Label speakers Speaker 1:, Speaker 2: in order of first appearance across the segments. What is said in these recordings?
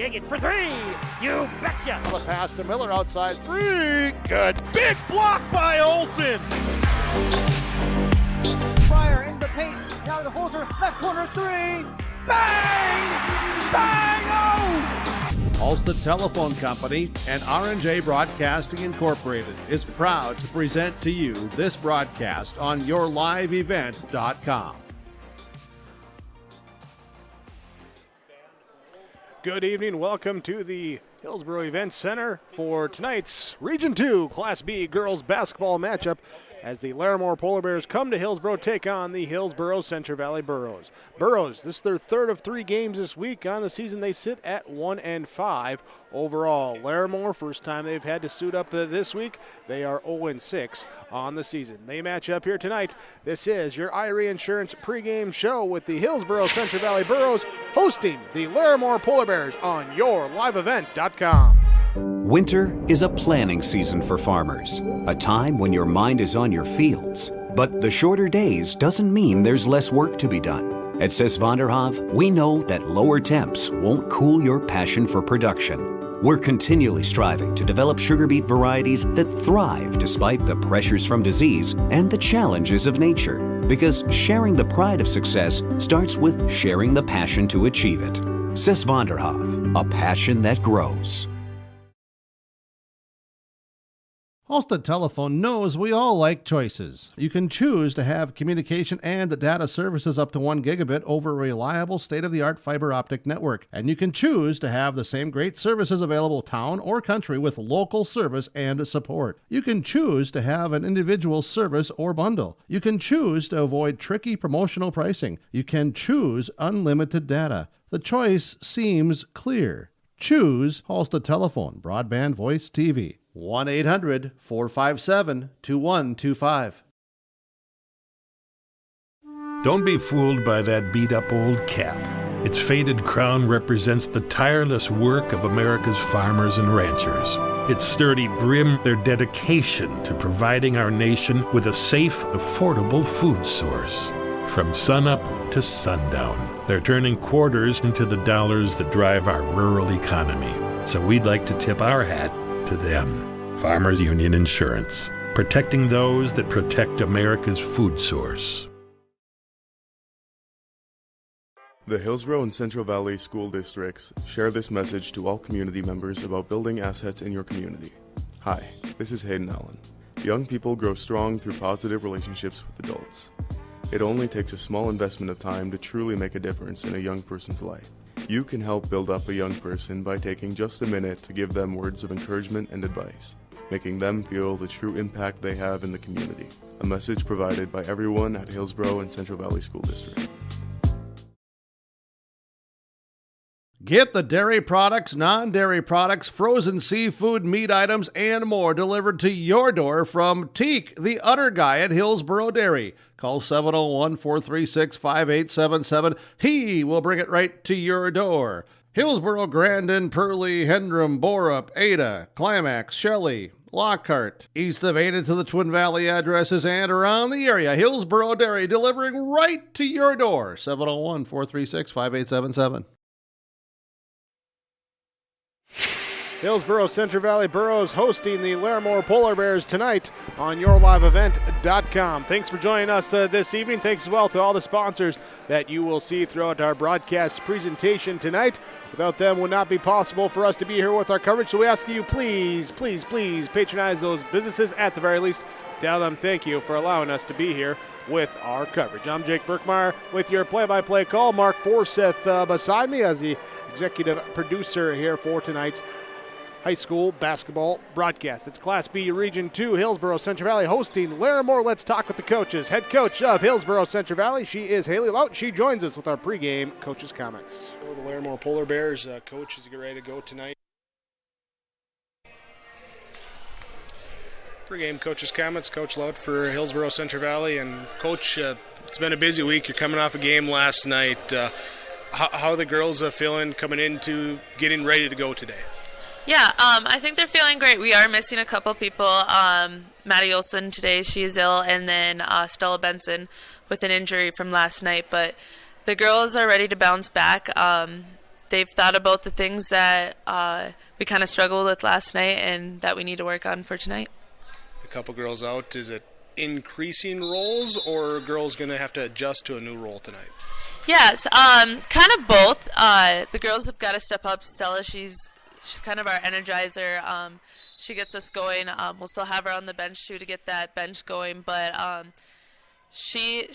Speaker 1: take it for three. You betcha.
Speaker 2: The pass to Miller outside three. Good. Big block by Olsen.
Speaker 3: Fryer in the paint. Now to Holzer. Left corner three. Bang! Bang! Oh!
Speaker 2: Ulster Telephone Company and R&J Broadcasting Incorporated is proud to present to you this broadcast on yourliveevent.com. Good evening. Welcome to the Hillsboro Event Center for tonight's Region 2 Class B girls basketball matchup as the Larimore Polar Bears come to Hillsboro take on the Hillsboro Central Valley Burros. Burros, this is their third of three games this week. On the season, they sit at 1-5 overall. Larimore, first time they've had to suit up this week. They are 0-6 on the season. They match up here tonight. This is your Irie Insurance pregame show with the Hillsboro Central Valley Burros hosting the Larimore Polar Bears on yourliveevent.com.
Speaker 4: Winter is a planning season for farmers, a time when your mind is on your fields. But the shorter days doesn't mean there's less work to be done. At Sis van der Haaf, we know that lower temps won't cool your passion for production. We're continually striving to develop sugar beet varieties that thrive despite the pressures from disease and the challenges of nature. Because sharing the pride of success starts with sharing the passion to achieve it. Sis van der Haaf, a passion that grows.
Speaker 2: Ulster Telephone knows we all like choices. You can choose to have communication and data services up to 1 gigabit over a reliable state-of-the-art fiber optic network. And you can choose to have the same great services available town or country with local service and support. You can choose to have an individual service or bundle. You can choose to avoid tricky promotional pricing. You can choose unlimited data. The choice seems clear. Choose Ulster Telephone, broadband voice TV. 1-800-457-2125.
Speaker 5: Don't be fooled by that beat-up old cap. Its faded crown represents the tireless work of America's farmers and ranchers. Its sturdy brim, their dedication to providing our nation with a safe, affordable food source. From sunup to sundown, they're turning quarters into the dollars that drive our rural economy. So we'd like to tip our hat to them. Farmers Union Insurance, protecting those that protect America's food source.
Speaker 6: The Hillsboro and Central Valley school districts share this message to all community members about building assets in your community. Hi, this is Hayden Allen. Young people grow strong through positive relationships with adults. It only takes a small investment of time to truly make a difference in a young person's life. You can help build up a young person by taking just a minute to give them words of encouragement and advice, making them feel the true impact they have in the community. A message provided by everyone at Hillsboro and Central Valley School District.
Speaker 2: Get the dairy products, non-dairy products, frozen seafood, meat items, and more delivered to your door from Teak, the Udder Guy at Hillsboro Dairy. Call 701-436-5877. He will bring it right to your door. Hillsboro, Grandin, Purley, Hendrum, Borup, Ada, Climax, Shelley, Lockhart, east of Ada to the Twin Valley addresses and around the area. Hillsboro Dairy delivering right to your door. 701-436-5877. Hillsboro Central Valley Burros hosting the Larimore Polar Bears tonight on yourliveevent.com. Thanks for joining us this evening. Thanks as well to all the sponsors that you will see throughout our broadcast presentation tonight. Without them, it would not be possible for us to be here with our coverage. So we ask you, please patronize those businesses at the very least. Tell them thank you for allowing us to be here with our coverage. I'm Jake Berkmeyer with your play-by-play call. Mark Forsyth beside me as the executive producer here for tonight's high school basketball broadcast. It's Class B Region 2, Hillsboro Central Valley hosting Larimore. Let's talk with the coaches. Head coach of Hillsboro Central Valley, she is Haley Lout. She joins us with our pregame coaches' comments. For the Larimore Polar Bears, coaches get ready to go tonight. Pregame coaches' comments. Coach Lout for Hillsboro Central Valley. And Coach, it's been a busy week. You're coming off a game last night. How are the girls feeling coming into getting ready to go today?
Speaker 7: Yeah, I think they're feeling great. We are missing a couple people. Maddie Olsen today, she is ill, and then Stella Benson with an injury from last night. But the girls are ready to bounce back. they've thought about the things that we kind of struggled with last night and that we need to work on for tonight.
Speaker 2: The couple girls out, is it increasing roles, or are girls going to have to adjust to a new role tonight?
Speaker 7: Yes, kind of both. The girls have got to step up. Stella, she's kind of our energizer. She gets us going. We'll still have her on the bench too to get that bench going, but she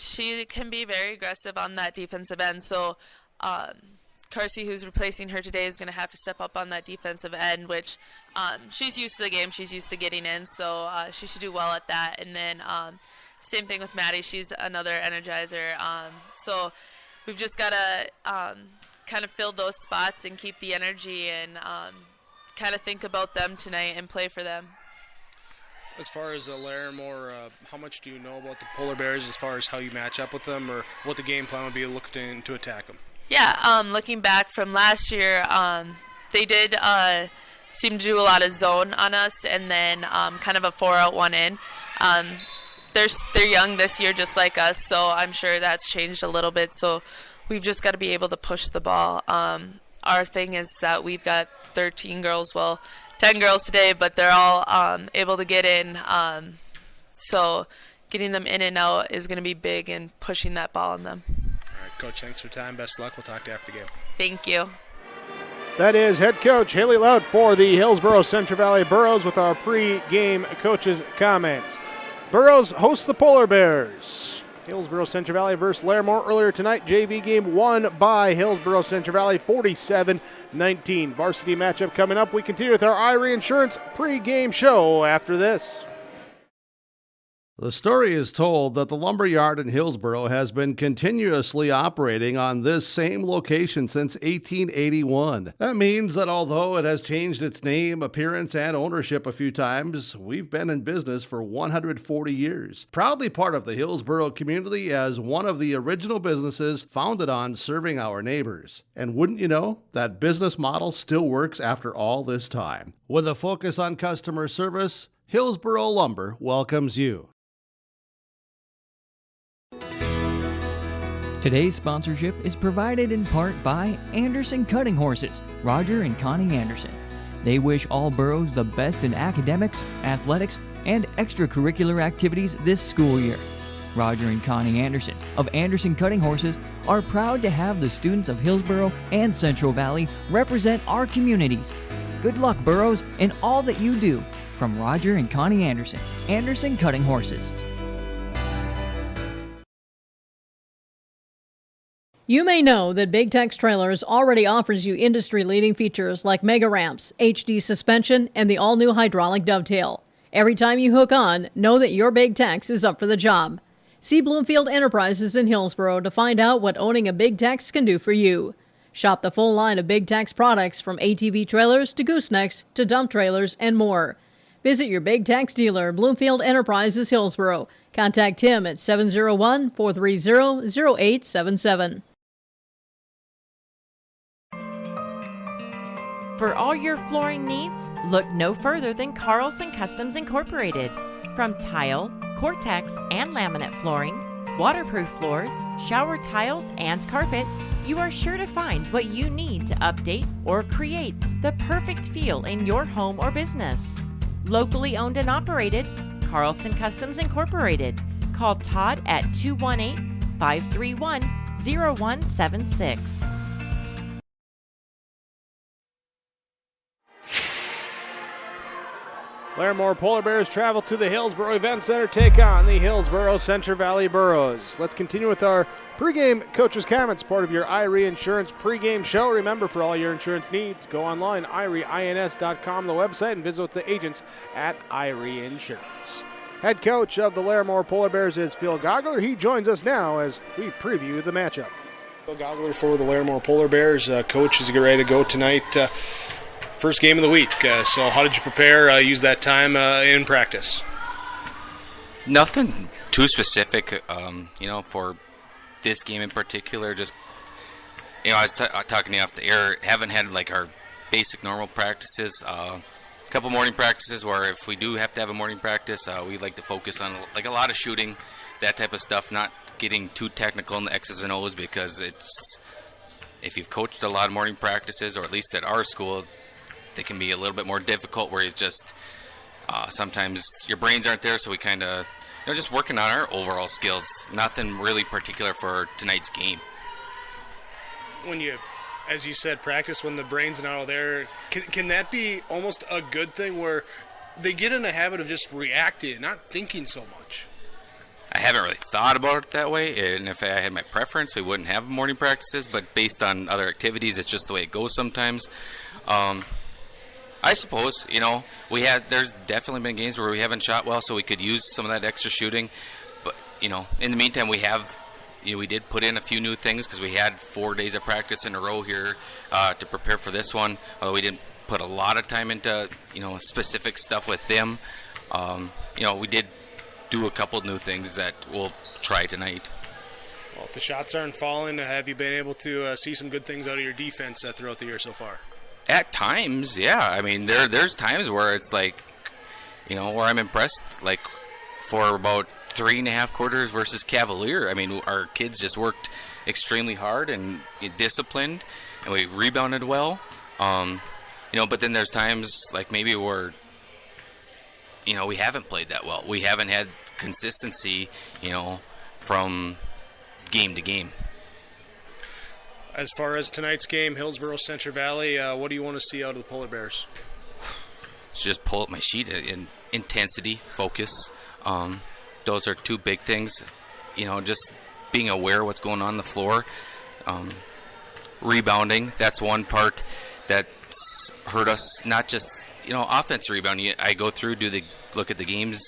Speaker 7: can be very aggressive on that defensive end. So Carsey, who's replacing her today, is going to have to step up on that defensive end, which she's used to the game. She's used to getting in, so she should do well at that. And then same thing with Maddie. She's another energizer. So we've just got to kind of fill those spots and keep the energy and kind of think about them tonight and play for them.
Speaker 2: As far as Larimore, how much do you know about the Polar Bears as far as how you match up with them, or what the game plan would be looking to attack them?
Speaker 7: Yeah, looking back from last year, they did seem to do a lot of zone on us, and then kind of a 4-out, 1-in. They're young this year just like us, so I'm sure that's changed a little bit. So we've just got to be able to push the ball. Our thing is that we've got 13 girls, 10 girls today, but they're all able to get in. So getting them in and out is going to be big and pushing that ball on them.
Speaker 2: All right, Coach, thanks for your time. Best of luck. We'll talk to you after the game.
Speaker 7: Thank you.
Speaker 2: That is head coach Haley Loud for the Hillsboro Central Valley Burros with our pre-game coaches' comments. Burros hosts the Polar Bears. Hillsboro Central Valley versus Larimore earlier tonight. JV game won by Hillsboro Central Valley 47-19. Varsity matchup coming up. We continue with our Irie Insurance pre-game show after this.
Speaker 8: The story is told that the lumberyard in Hillsboro has been continuously operating on this same location since 1881. That means that although it has changed its name, appearance, and ownership a few times, we've been in business for 140 years. Proudly part of the Hillsboro community as one of the original businesses founded on serving our neighbors. And wouldn't you know, that business model still works after all this time. With a focus on customer service, Hillsboro Lumber welcomes you.
Speaker 9: Today's sponsorship is provided in part by Anderson Cutting Horses, Roger and Connie Anderson. They wish all Burros the best in academics, athletics, and extracurricular activities this school year. Roger and Connie Anderson of Anderson Cutting Horses are proud to have the students of Hillsboro and Central Valley represent our communities. Good luck, Burros, in all that you do. From Roger and Connie Anderson, Anderson Cutting Horses.
Speaker 10: You may know that Big Tex Trailers already offers you industry-leading features like mega ramps, HD suspension, and the all-new hydraulic dovetail. Every time you hook on, know that your Big Tex is up for the job. See Bloomfield Enterprises in Hillsboro to find out what owning a Big Tex can do for you. Shop the full line of Big Tex products from ATV trailers to goosenecks to dump trailers and more. Visit your Big Tex dealer, Bloomfield Enterprises, Hillsboro. Contact Tim at 701-430-0877.
Speaker 11: For all your flooring needs, look no further than Carlson Customs Incorporated. From tile, Cortex, and laminate flooring, waterproof floors, shower tiles, and carpet, you are sure to find what you need to update or create the perfect feel in your home or business. Locally owned and operated, Carlson Customs Incorporated. Call Todd at 218-531-0176.
Speaker 2: Larimore Polar Bears travel to the Hillsboro Event Center, take on the Hillsboro Central Valley Burros. Let's continue with our pregame coaches' comments, part of your Irie Insurance pregame show. Remember, for all your insurance needs, go online, irieins.com, the website, and visit with the agents at Irie Insurance. Head coach of the Larimore Polar Bears is Phil Gogler. He joins us now as we preview the matchup. Phil Gogler for the Larimore Polar Bears. Coach, is get ready to go tonight. First game of the week. So how did you prepare, use that time in practice?
Speaker 12: Nothing too specific, for this game in particular. Just, I was talking to you off the air, haven't had like our basic normal practices. A couple morning practices where if we do have to have a morning practice, we like to focus on like a lot of shooting, that type of stuff, not getting too technical in the X's and O's because it's if you've coached a lot of morning practices, or at least at our school, they can be a little bit more difficult where you just sometimes your brains aren't there, so we kind of just working on our overall skills. Nothing really particular for tonight's game.
Speaker 2: When you, as you said, practice when the brain's not all there, can that be almost a good thing where they get in a habit of just reacting and not thinking so much?
Speaker 12: I haven't really thought about it that way, and if I had my preference, we wouldn't have morning practices, but based on other activities, it's just the way it goes sometimes. I suppose, there's definitely been games where we haven't shot well, so we could use some of that extra shooting. But, in the meantime, we did put in a few new things because we had 4 days of practice in a row here to prepare for this one. Although we didn't put a lot of time into, specific stuff with them. We did do a couple new things that we'll try tonight.
Speaker 2: Well, if the shots aren't falling, have you been able to see some good things out of your defense throughout the year so far?
Speaker 12: At times, yeah. I mean, there's times where it's like, where I'm impressed, like for about 3.5 quarters versus Cavalier. I mean, our kids just worked extremely hard and disciplined, and we rebounded well. But then there's times like maybe where, we haven't played that well. We haven't had consistency, from game to game.
Speaker 2: As far as tonight's game, Hillsboro Central Valley, what do you want to see out of the Polar Bears?
Speaker 12: Just pull up my sheet in intensity, focus. Those are two big things. Just being aware of what's going on the floor. Rebounding, that's one part that's hurt us. Not just, offense rebounding. I go through, look at the games.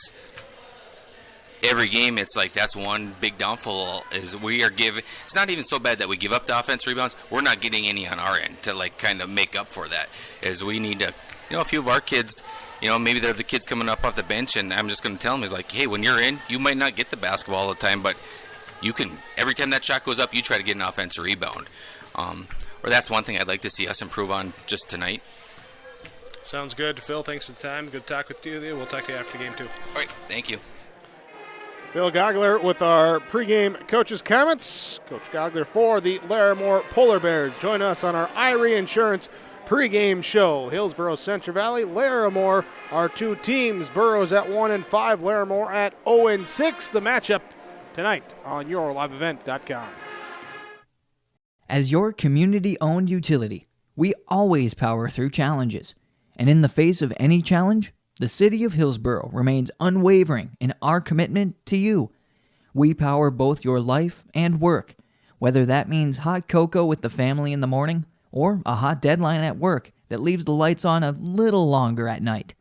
Speaker 12: Every game, it's like that's one big downfall is we are giving. It's not even so bad that we give up the offense rebounds. We're not getting any on our end to kind of make up for that. Is we need to, a few of our kids, maybe they're the kids coming up off the bench, and I'm just going to tell them, hey, when you're in, you might not get the basketball all the time, but you can. Every time that shot goes up, you try to get an offensive rebound. Or that's one thing I'd like to see us improve on just tonight.
Speaker 2: Sounds good, Phil. Thanks for the time. Good to talk with you. We'll talk to you after the game too.
Speaker 12: All right, thank you.
Speaker 2: Phil Gogler with our pregame coaches' comments. Coach Gogler for the Larimore Polar Bears. Join us on our Irie Insurance pregame show. Hillsboro Central Valley, Larimore, our two teams. Burrows at 1-5, Larimore at 0-6. The matchup tonight on yourliveevent.com.
Speaker 9: As your community-owned utility, we always power through challenges. And in the face of any challenge, the City of Hillsboro remains unwavering in our commitment to you. We power both your life and work, whether that means hot cocoa with the family in the morning or a hot deadline at work that leaves the lights on a little longer at night.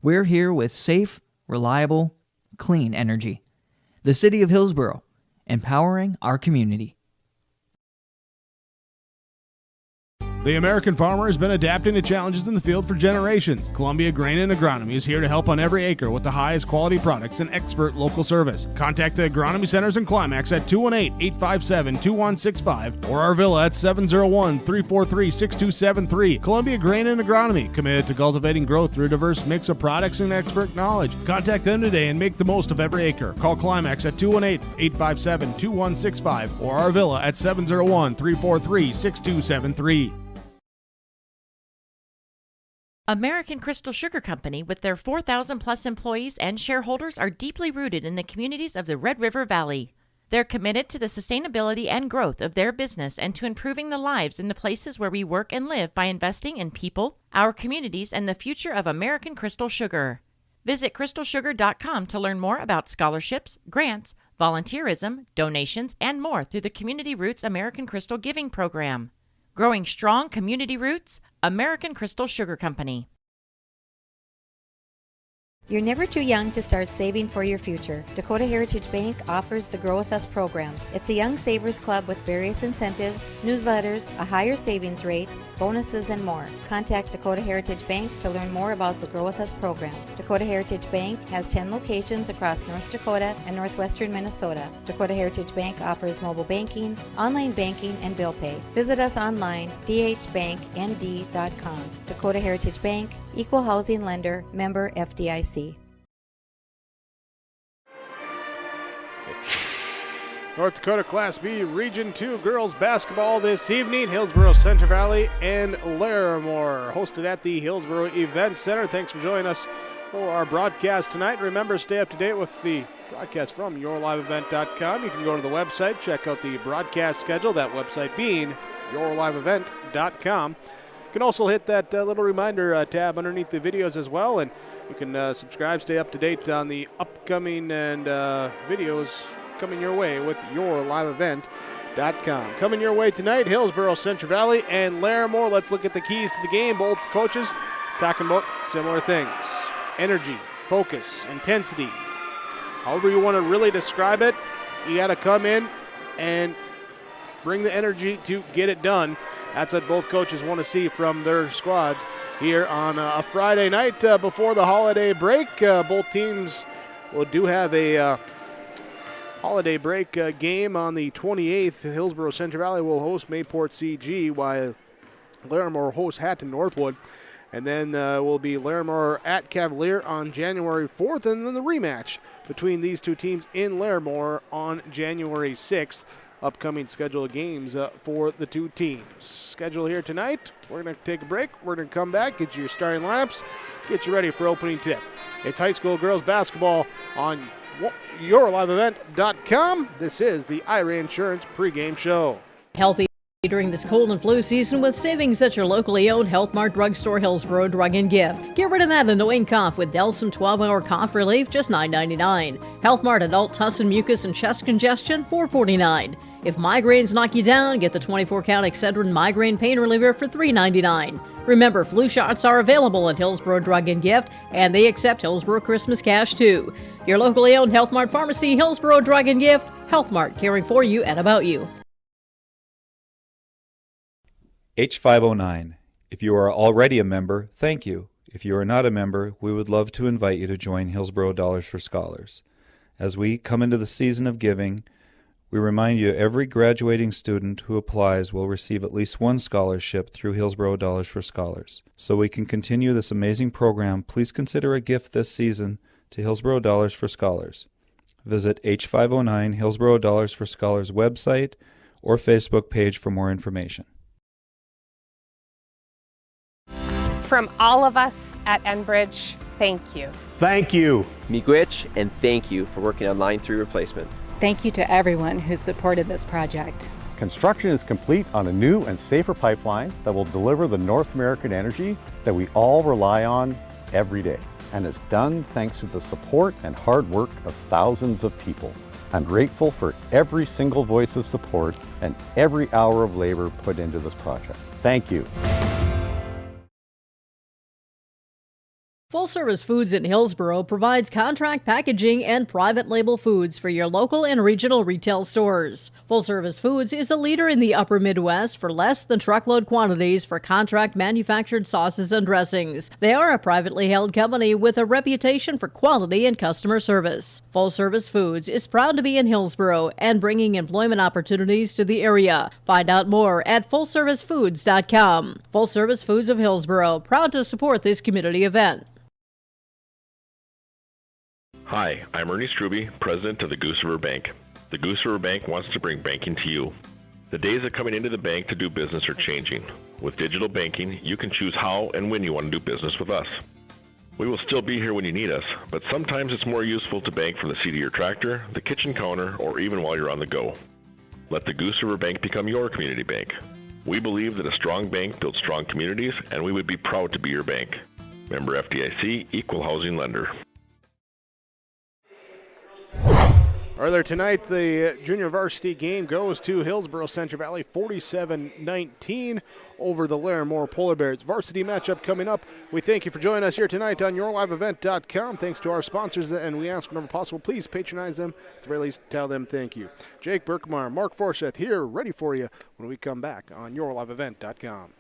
Speaker 9: We're here with safe, reliable, clean energy. The City of Hillsboro, empowering our community.
Speaker 2: The American farmer has been adapting to challenges in the field for generations. Columbia Grain and Agronomy is here to help on every acre with the highest quality products and expert local service. Contact the agronomy centers in Climax at 218-857-2165 or our villa at 701-343-6273. Columbia Grain and Agronomy, committed to cultivating growth through a diverse mix of products and expert knowledge. Contact them today and make the most of every acre. Call Climax at 218-857-2165 or our villa at 701-343-6273.
Speaker 11: American Crystal Sugar Company, with their 4,000-plus employees and shareholders, are deeply rooted in the communities of the Red River Valley. They're committed to the sustainability and growth of their business and to improving the lives in the places where we work and live by investing in people, our communities, and the future of American Crystal Sugar. Visit crystalsugar.com to learn more about scholarships, grants, volunteerism, donations, and more through the Community Roots American Crystal Giving Program. Growing strong community roots, American Crystal Sugar Company.
Speaker 13: You're never too young to start saving for your future. Dakota Heritage Bank offers the Grow With Us program. It's a young savers club with various incentives, newsletters, a higher savings rate, bonuses, and more. Contact Dakota Heritage Bank to learn more about the Grow With Us program. Dakota Heritage Bank has 10 locations across North Dakota and northwestern Minnesota. Dakota Heritage Bank offers mobile banking, online banking, and bill pay. Visit us online, dhbanknd.com. Dakota Heritage Bank, Equal Housing Lender, member FDIC.
Speaker 2: North Dakota Class B Region 2 girls basketball this evening. Hillsboro, Central Valley, and Larimore, hosted at the Hillsboro Event Center. Thanks for joining us for our broadcast tonight. Remember, stay up to date with the broadcast from yourliveevent.com. You can go to the website, check out the broadcast schedule, that website being yourliveevent.com. You can also hit that little reminder tab underneath the videos as well, and you can subscribe, stay up to date on the upcoming and videos coming your way with yourliveevent.com. Coming your way tonight, Hillsboro, Central Valley, and Larimore. Let's look at the keys to the game. Both coaches talking about similar things. Energy, focus, intensity. However you want to really describe it, you got to come in and bring the energy to get it done. That's what both coaches want to see from their squads here on a Friday night before the holiday break. Both teams do have a holiday break game on the 28th. Hillsboro Central Valley will host Mayport CG, while Larimore hosts Hatton Northwood. And then will be Larimore at Cavalier on January 4th, and then the rematch between these two teams in Larimore on January 6th. Upcoming schedule of games for the two teams. Schedule here tonight. We're going to take a break. We're going to come back, get you your starting lineups, get you ready for opening tip. It's high school girls basketball on yourliveevent.com. This is the IRA Insurance pregame show.
Speaker 10: Healthy during this cold and flu season with savings at your locally owned Health Mart Drugstore, Hillsboro Drug and Gift. Get rid of that annoying cough with Delsum 12-hour cough relief, just $9.99. Health Mart Adult Tussin Mucus and Chest Congestion, $4.49. If migraines knock you down, get the 24-count Excedrin Migraine Pain Reliever for $3.99. Remember, flu shots are available at Hillsboro Drug and Gift, and they accept Hillsboro Christmas cash too. Your locally owned Health Mart Pharmacy, Hillsboro Drug and Gift. Health Mart, caring for you and about you.
Speaker 14: H509. If you are already a member, thank you. If you are not a member, we would love to invite you to join Hillsboro Dollars for Scholars. As we come into the season of giving, we remind you every graduating student who applies will receive at least one scholarship through Hillsboro Dollars for Scholars. So we can continue this amazing program, please consider a gift this season to Hillsboro Dollars for Scholars. Visit H509 Hillsboro Dollars for Scholars website or Facebook page for more information.
Speaker 15: From all of us at Enbridge, thank you.
Speaker 16: Thank you. Miigwech, and thank you for working on Line 3 replacement.
Speaker 17: Thank you to everyone who supported this project.
Speaker 18: Construction is complete on a new and safer pipeline that will deliver the North American energy that we all rely on every day, and is done thanks to the support and hard work of thousands of people. I'm grateful for every single voice of support and every hour of labor put into this project. Thank you.
Speaker 10: Full Service Foods in Hillsboro provides contract packaging and private label foods for your local and regional retail stores. Full Service Foods is a leader in the upper Midwest for less than truckload quantities for contract manufactured sauces and dressings. They are a privately held company with a reputation for quality and customer service. Full Service Foods is proud to be in Hillsboro and bringing employment opportunities to the area. Find out more at fullservicefoods.com. Full Service Foods of Hillsboro, proud to support this community event.
Speaker 19: Hi, I'm Ernie Struby, president of the Goose River Bank. The Goose River Bank wants to bring banking to you. The days of coming into the bank to do business are changing. With digital banking, you can choose how and when you want to do business with us. We will still be here when you need us, but sometimes it's more useful to bank from the seat of your tractor, the kitchen counter, or even while you're on the go. Let the Goose River Bank become your community bank. We believe that a strong bank builds strong communities, and we would be proud to be your bank. Member FDIC, Equal Housing Lender.
Speaker 2: Earlier tonight, the junior varsity game goes to Hillsboro Central Valley 47-19 over the Larimore Polar Bears. Varsity matchup coming up. We thank you for joining us here tonight on yourliveevent.com. Thanks to our sponsors, and we ask whenever possible, please patronize them. At the very least, tell them thank you. Jake Berkmeyer, Mark Forseth here, ready for you when we come back on yourliveevent.com.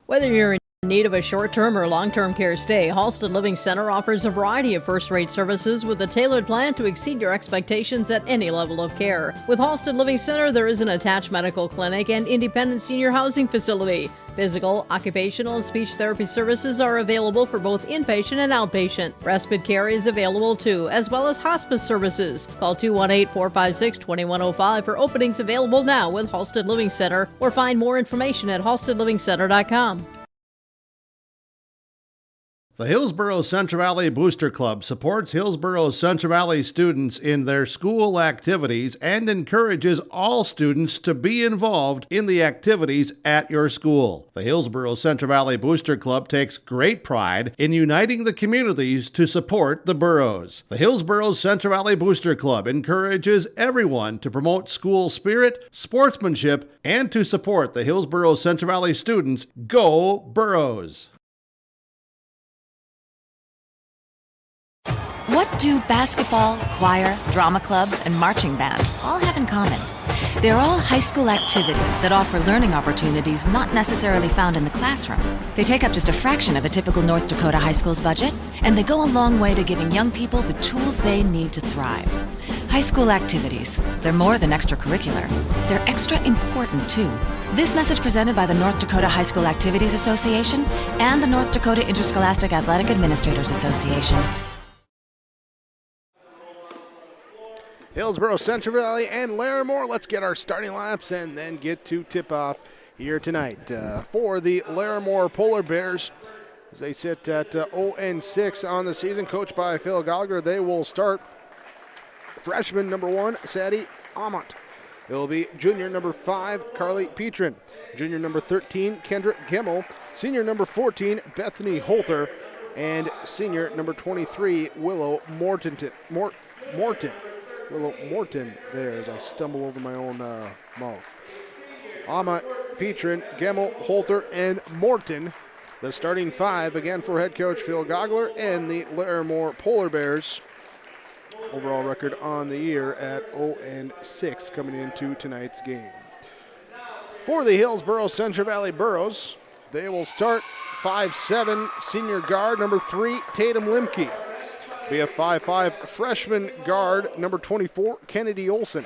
Speaker 10: Whether you're in need of a short-term or long-term care stay, Halsted Living Center offers a variety of first-rate services with a tailored plan to exceed your expectations at any level of care. With Halsted Living Center, there is an attached medical clinic and independent senior housing facility. Physical, occupational, and speech therapy services are available for both inpatient and outpatient. Respite care is available too, as well as hospice services. Call 218-456-2105 for openings available now with Halstead Living Center, or find more information at halsteadlivingcenter.com.
Speaker 8: The Hillsboro Central Valley Booster Club supports Hillsboro Central Valley students in their school activities and encourages all students to be involved in the activities at your school. The Hillsboro Central Valley Booster Club takes great pride in uniting the communities to support the boroughs. The Hillsboro Central Valley Booster Club encourages everyone to promote school spirit, sportsmanship, and to support the Hillsboro Central Valley students. Go Boroughs!
Speaker 20: What do basketball, choir, drama club, and marching band all have in common? They're all high school activities that offer learning opportunities not necessarily found in the classroom. They take up just a fraction of a typical North Dakota high school's budget, and they go a long way to giving young people the tools they need to thrive. High school activities, they're more than extracurricular. They're extra important, too. This message presented by the North Dakota High School Activities Association and the North Dakota Interscholastic Athletic Administrators Association.
Speaker 2: Hillsboro, Central Valley, and Larimore. Let's get our starting lineups and then get to tip-off here tonight. For the Larimore Polar Bears, as they sit at 0-6 on the season, coached by Phil Gallagher, they will start freshman number 1, Sadie Amont. It will be junior number 5, Carly Petrin. Junior number 13, Kendra Gemmel. Senior number 14, Bethany Holter. And senior number 23, Willow Morton. Willow Morton there as I stumble over my own mouth. Amont, Petrin, Gemmel, Holter, and Morton. The starting 5 again for head coach Phil Gogler and the Larimore Polar Bears. Overall record on the year at 0-6 coming into tonight's game. For the Hillsboro Central Valley Burros, they will start 5'7" senior guard number 3, Tatum Limke. Be a 5'5" freshman guard, number 24, Kennedy Olson.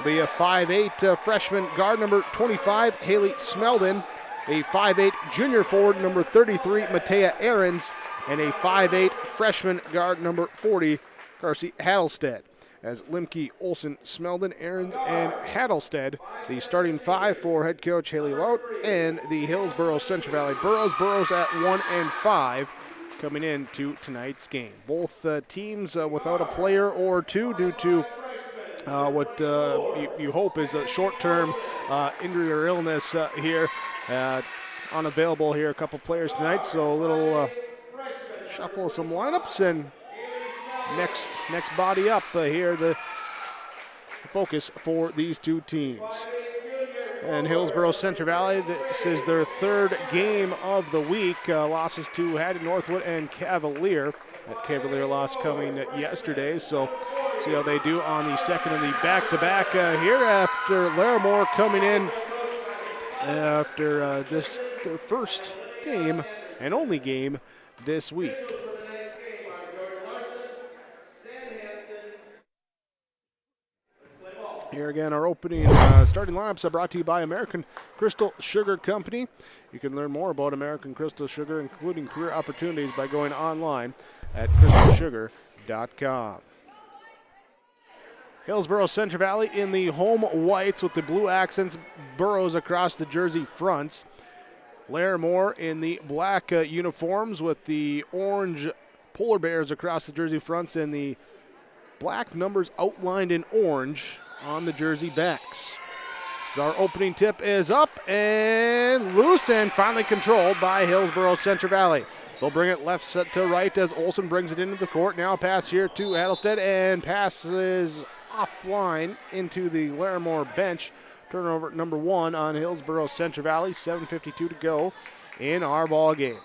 Speaker 2: Be a 5'8" freshman guard, number 25, Haley Smeldon. A 5'8" junior forward, number 33, Matea Ahrens. And a 5'8" freshman guard, number 40, Darcy Hattlestead. As Limke, Olson, Smeldon, Ahrens, and Hattlestead, the starting 5 for head coach Haley Lout, and the Hillsboro Central Valley Burros. Burros at 1-5. Coming into tonight's game. Both teams without a player or two due to what you hope is a short-term injury or illness here. Unavailable here, a couple players tonight, so a little shuffle of some lineups and next body up here, the focus for these two teams. And Hillsboro Central Valley, this is their third game of the week. Losses to Haddon, Northwood, and Cavalier. That Cavalier loss coming yesterday, so see how they do on the second of the back-to-back here after Larimore coming in after their first game and only game this week. Here again, our opening starting lineups are brought to you by American Crystal Sugar Company. You can learn more about American Crystal Sugar, including career opportunities, by going online at crystalsugar.com. Hillsboro Central Valley in the home whites with the blue accents, burrows across the jersey fronts. Larimore in the black uniforms with the orange polar bears across the jersey fronts and the black numbers outlined in orange on the jersey backs. So our opening tip is up and loose and finally controlled by Hillsboro Central Valley. They'll bring it left set to right as Olson brings it into the court. Now a pass here to Hattlestead and passes offline into the Larimore bench. Turnover number 1 on Hillsboro Central Valley. 7:52 to go in our ball game.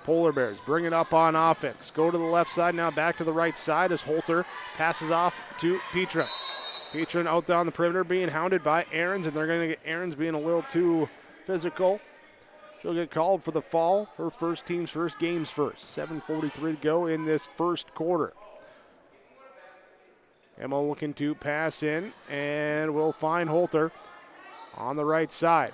Speaker 2: Polar Bears bring it up on offense. Go to the left side, now back to the right side as Holter passes off to Petra. Petrin out down the perimeter being hounded by Ahrens, and they're going to get Ahrens being a little too physical. She'll get called for the foul. Her first team's first, game's first. 7:43 to go in this first quarter. Emma looking to pass in, and will find Holter on the right side.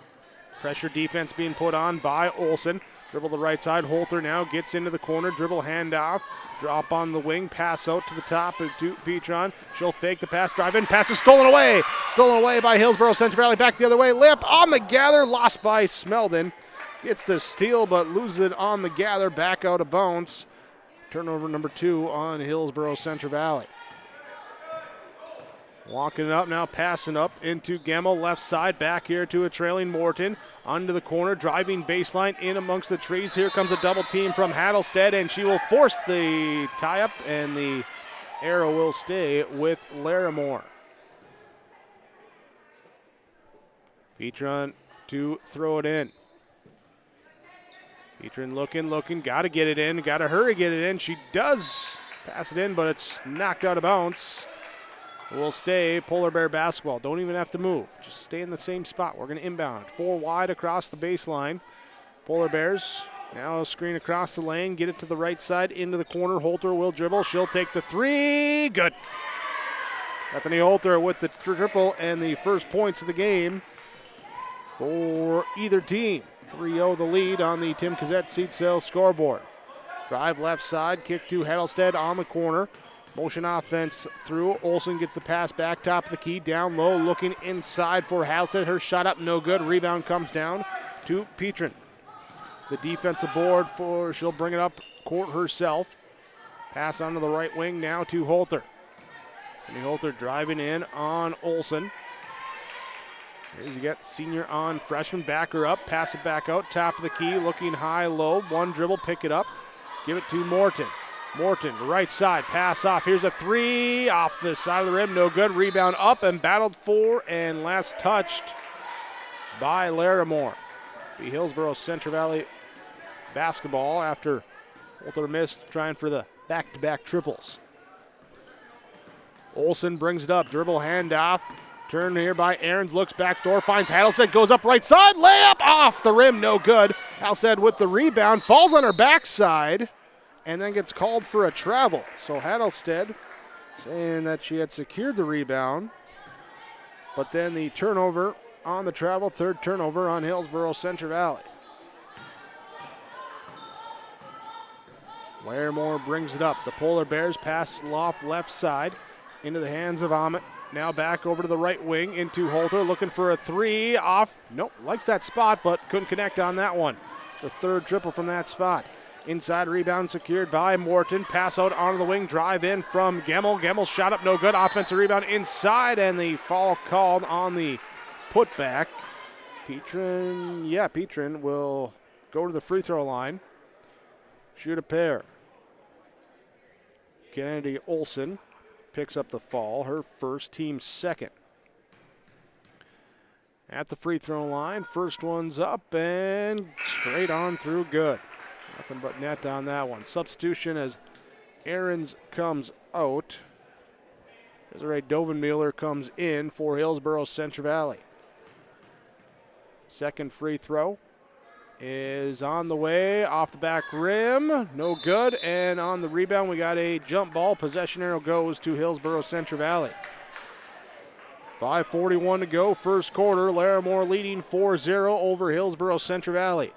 Speaker 2: Pressure defense being put on by Olsen. Dribble the right side. Holter now gets into the corner. Dribble handoff. Drop on the wing. Pass out to the top to Petron. She'll fake the pass. Drive in. Pass is stolen away. Stolen away by Hillsboro Central Valley. Back the other way. Lip on the gather. Lost by Smeldon. Gets the steal but loses it on the gather. Back out of bounds. Turnover number 2 on Hillsboro Central Valley. Walking it up now, passing up into Gemmel, left side, back here to a trailing Morton. Onto the corner, driving baseline in amongst the trees. Here comes a double team from Hattlestead, and she will force the tie-up, and the arrow will stay with Larimore. Petron to throw it in. Petron looking, got to get it in, got to hurry get it in. She does pass it in, but it's knocked out of bounds. Will stay Polar Bear basketball. Don't even have to move. Just stay in the same spot. We're going to inbound. 4 wide across the baseline. Polar Bears now screen across the lane. Get it to the right side into the corner. Holter will dribble. She'll take the 3. Good. Bethany Holter with the triple and the first points of the game for either team. 3-0 the lead on the Tim Cassette seat sales scoreboard. Drive left side. Kick to Hattlestead on the corner. Motion offense through. Olsen gets the pass back top of the key. Down low, looking inside for Hattlestead. Her shot up, no good. Rebound comes down to Petron. The defensive board she'll bring it up court herself. Pass onto the right wing now to Holter. And Holter driving in on Olsen. Here's you got senior on freshman. Back her up, pass it back out. Top of the key, looking high, low. One dribble, pick it up. Give it to Morton. Morton, right side, pass off. Here's a 3 off the side of the rim. No good. Rebound up and battled for and last touched by Larimore. The Hillsboro Central Valley basketball after Holter missed trying for the back-to-back triples. Olsen brings it up. Dribble handoff. Turn here by Aarons. Looks back door. Finds Hattlestead. Goes up right side. Layup off the rim. No good. Hattlestead with the rebound. Falls on her backside. And then gets called for a travel. So Hattlestead saying that she had secured the rebound. But then the turnover on the travel, 3rd turnover on Hillsboro Central Valley. Larimore brings it up. The Polar Bears pass off left side into the hands of Ahmet. Now back over to the right wing into Holter, looking for a 3 off. Nope, likes that spot, but couldn't connect on that one. The 3rd triple from that spot. Inside rebound secured by Morton. Pass out onto the wing. Drive in from Gemmel. Gemmel's shot up no good. Offensive rebound inside and the foul called on the putback. Petron will go to the free throw line. Shoot a pair. Kennedy Olsen picks up the fall. Her first, team second. At the free throw line. First one's up and straight on through. Good. Nothing but net on that one. Substitution as Aarons comes out. Desiree Dovenmueller comes in for Hillsboro Central Valley. Second free throw is on the way, off the back rim, no good. And on the rebound, we got a jump ball. Possession arrow goes to Hillsboro Central Valley. 5:41 to go, first quarter. Larimore leading 4-0 over Hillsboro Central Valley.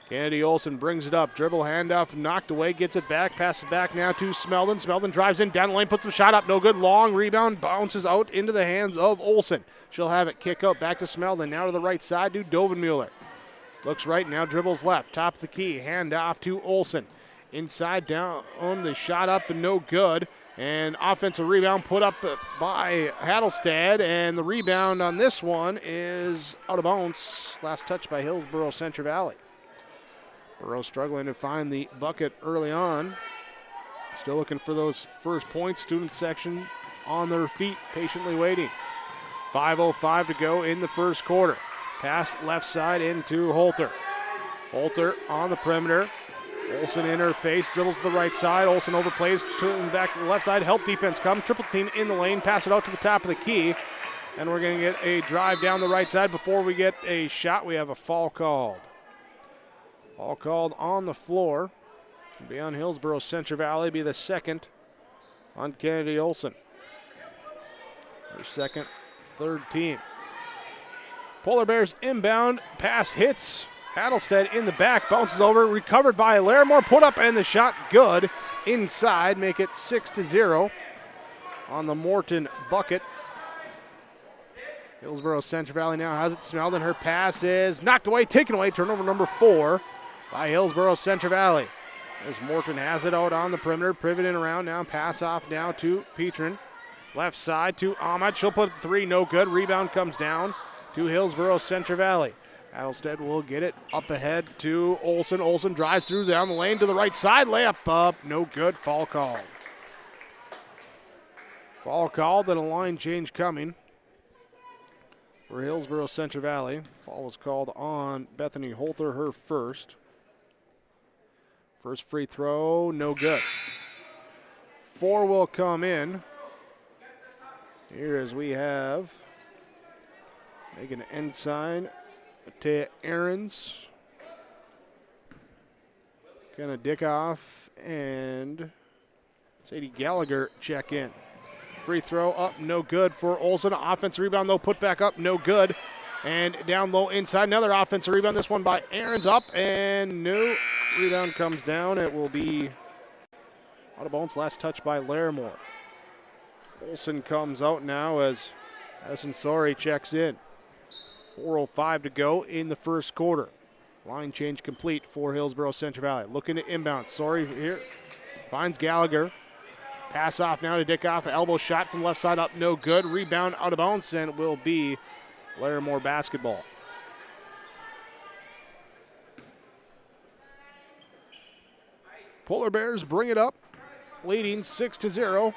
Speaker 2: Kennedy Olsen brings it up. Dribble handoff, knocked away, gets it back, passes back now to Smeldon. Smeldon drives in, down the lane, puts the shot up, no good. Long rebound, bounces out into the hands of Olsen. She'll have it kick out back to Smeldon. Now to the right side to Dovenmueller. Looks right, now dribbles left, top of the key, handoff to Olsen. Inside, down on the shot up and no good. And offensive rebound put up by Hattlestead, and the rebound on this one is out of bounds. Last touch by Hillsboro Central Valley. Burrow struggling to find the bucket early on. Still looking for those first points. Student section on their feet, patiently waiting. 5:05 to go in the first quarter. Pass left side into Holter. Holter on the perimeter. Olsen in her face, dribbles to the right side. Olsen overplays, turning back to the left side. Help defense come. Triple team in the lane. Pass it out to the top of the key. And we're going to get a drive down the right side. Before we get a shot, we have a foul called. All called on the floor. It'll be on Hillsboro Central Valley, be the second on Kennedy Olsen. Her second, third team. Polar Bears inbound. Pass hits Hattlestead in the back. Bounces over. Recovered by Larimore. Put up and the shot good. Inside. Make it 6-0 on the Morton bucket. Hillsboro Central Valley now has it. Smeldon. Her pass is knocked away. Taken away. Turnover number 4 by Hillsboro Central Valley. As Morton has it out on the perimeter. Pivoting around now. Pass off now to Petrin. Left side to Ahmad. She'll put 3. No good. Rebound comes down to Hillsboro Central Valley. Hattlestead will get it up ahead to Olsen. Olsen drives through down the lane to the right side. Layup up. No good. Foul called. Foul called and a line change coming for Hillsboro Central Valley. Foul was called on Bethany Holter, her first. First free throw, no good. 4 will come in. Here as we have Megan Ensign, Matea Ahrens, Kenna Dickoff, and Sadie Gallagher check in. Free throw up, no good for Olsen. Offensive rebound, though, put back up, no good. And down low inside, another offensive rebound. This one by Ahrens up, and no. Rebound comes down. It will be out of bounds. Last touch by Larimore. Olsen comes out now as Addison Sori checks in. 4:05 to go in the first quarter. Line change complete for Hillsboro Central Valley. Looking to inbound. Sori here finds Gallagher. Pass off now to Dickoff. Elbow shot from left side up, no good. Rebound out of bounds, and it will be Larimore basketball. Polar Bears bring it up, leading 6-0.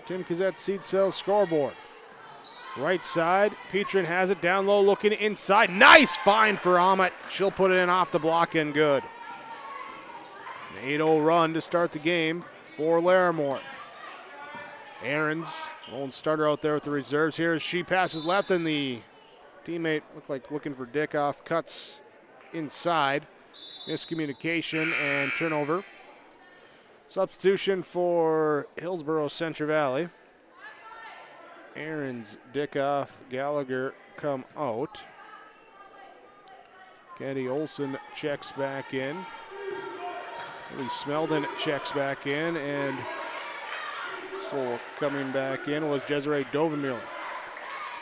Speaker 2: Tim Kazette Seed Cells scoreboard. Right side, Petrin has it down low, looking inside. Nice find for Ahmet. She'll put it in off the block and good. An 8-0 run to start the game for Larimore. Ahrens, lone starter out there with the reserves here as she passes left, and the teammate looked like looking for Dickoff, cuts inside. Miscommunication and turnover. Substitution for Hillsboro Central Valley. Ahrens, Dickoff, Gallagher come out. Kennedy Olsen checks back in. Lee Smeldon checks back in, and so coming back in was Desiree Dovenmuller.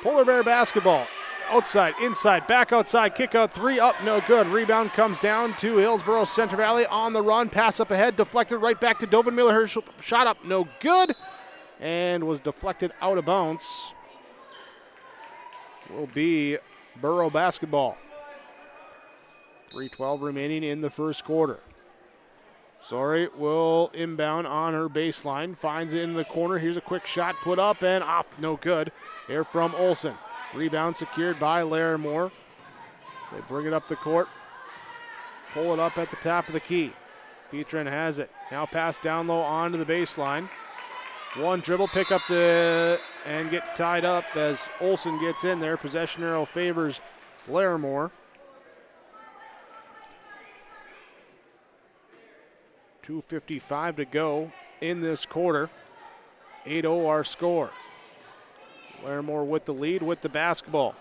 Speaker 2: Polar Bear basketball. Outside, inside, back outside, kick out 3, up, no good. Rebound comes down to Hillsboro Central Valley on the run. Pass up ahead, deflected right back to Dovenmuller. Her shot up, no good, and was deflected out of bounds. Will be Borough basketball. 3:12 remaining in the first quarter. Sori will inbound on her baseline, finds it in the corner. Here's a quick shot put up and off, no good. Here from Olsen. Rebound secured by Larimore. They bring it up the court. Pull it up at the top of the key. Petrin has it. Now pass down low onto the baseline. One dribble, pick up and get tied up as Olsen gets in there. Possession arrow favors Larimore. 2:55 to go in this quarter. 8-0 our score. Larimore with the lead with the basketball.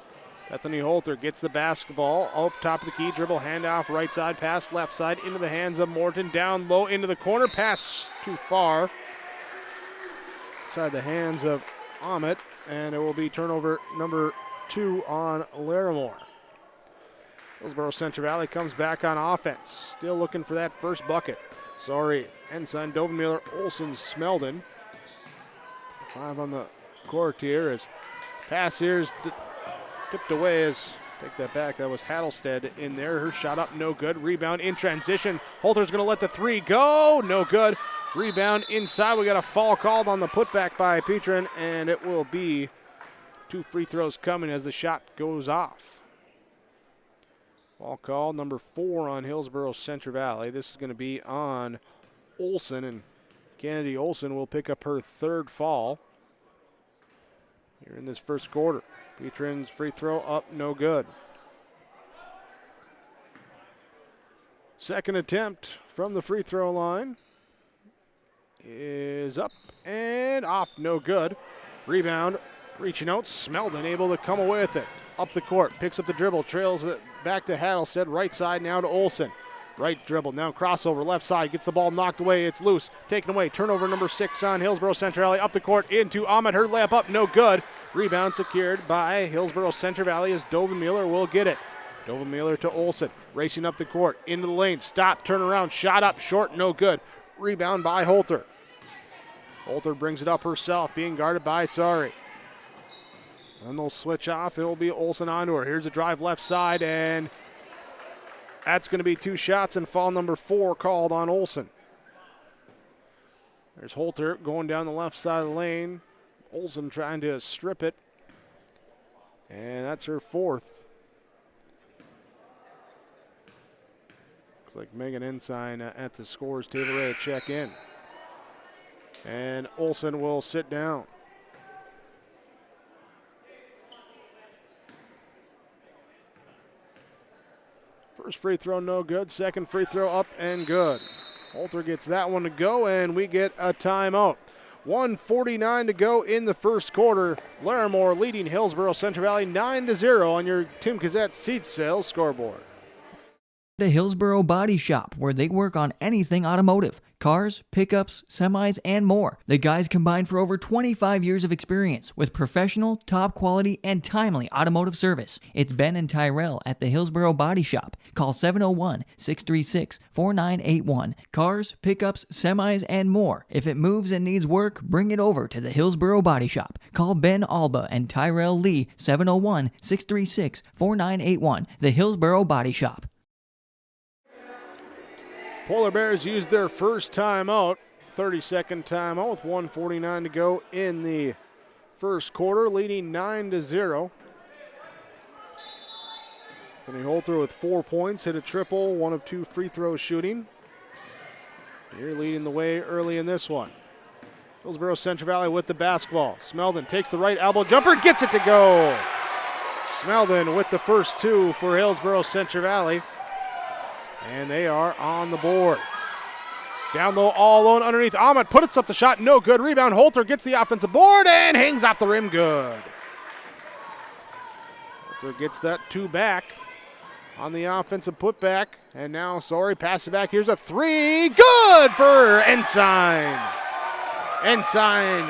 Speaker 2: Bethany Holter gets the basketball up top of the key, dribble, handoff, right side, pass left side into the hands of Morton, down low into the corner, pass too far. Inside the hands of Ahmet, and it will be turnover number 2 on Larimore. Hillsboro Central Valley comes back on offense, still looking for that first bucket. Sorry, Ensign, Dovenmuller, Olsen, Smeldon. 5 on the court here as pass here is tipped away as, take that back, that was Hattlestead in there. Her shot up, no good. Rebound in transition. Holter's going to let the 3 go, no good. Rebound inside. We got a foul called on the putback by Petrin, and it will be 2 free throws coming as the shot goes off. Foul called, number 4 on Hillsboro Central Valley. This is going to be on Olsen, and Kennedy Olsen will pick up her 3rd foul here in this first quarter. Petrin's free throw up, no good. Second attempt from the free throw line is up and off, no good. Rebound, reaching out, Smeldon able to come away with it. up the court, picks up the dribble, trails it back to Hattlestead, right side now to Olsen. Right dribble, now crossover, left side, gets the ball knocked away, it's loose, taken away, turnover number 6 on Hillsboro Central Valley, up the court, into Ahmed, her layup up, no good. Rebound secured by Hillsboro Central Valley as Dovin Mueller will get it. Dovin Mueller to Olsen, racing up the court, into the lane, stop, turn around, shot up, short, no good. Rebound by Holter. Holter brings it up herself, being guarded by Sari. Then they'll switch off, it'll be Olsen onto her. Here's a drive left side, and that's going to be 2 shots, and foul number 4 called on Olsen. There's Holter going down the left side of the lane. Olsen trying to strip it. And that's her 4th. Looks like Megan Ensign at the scores table ready to check in. And Olsen will sit down. First free throw, no good. Second free throw, up and good. Holter gets that one to go, and we get a timeout. 1:49 to go in the first quarter. Larimore leading Hillsboro Central Valley 9-0 on your Tim Gazette seat sales scoreboard.
Speaker 9: The Hillsboro Body Shop, where they work on anything automotive. Cars, pickups, semis, and more. The guys combine for over 25 years of experience with professional, top quality, and timely automotive service. It's Ben and Tyrell at the Hillsboro Body Shop. Call 701-636-4981. Cars, pickups, semis, and more. If it moves and needs work, bring it over to the Hillsboro Body Shop. Call Ben Alba and Tyrell Lee, 701-636-4981. The Hillsboro Body Shop.
Speaker 2: Polar Bears used their first timeout, 30-second timeout with 1:49 to go in the first quarter, leading 9-0. Anthony Holter with 4 points, hit a triple, 1 of 2 free throw shooting. Here leading the way early in this one. Hillsboro Central Valley with the basketball. Smeldon takes the right elbow jumper, gets it to go. Smeldon with the first 2 for Hillsboro Central Valley. And they are on the board. Down low, all alone underneath. Ahmed puts up the shot, no good. Rebound, Holter gets the offensive board and hangs off the rim, good. Holter gets that 2 back on the offensive putback. And now, pass it back. Here's a 3, good for Ensign. Ensign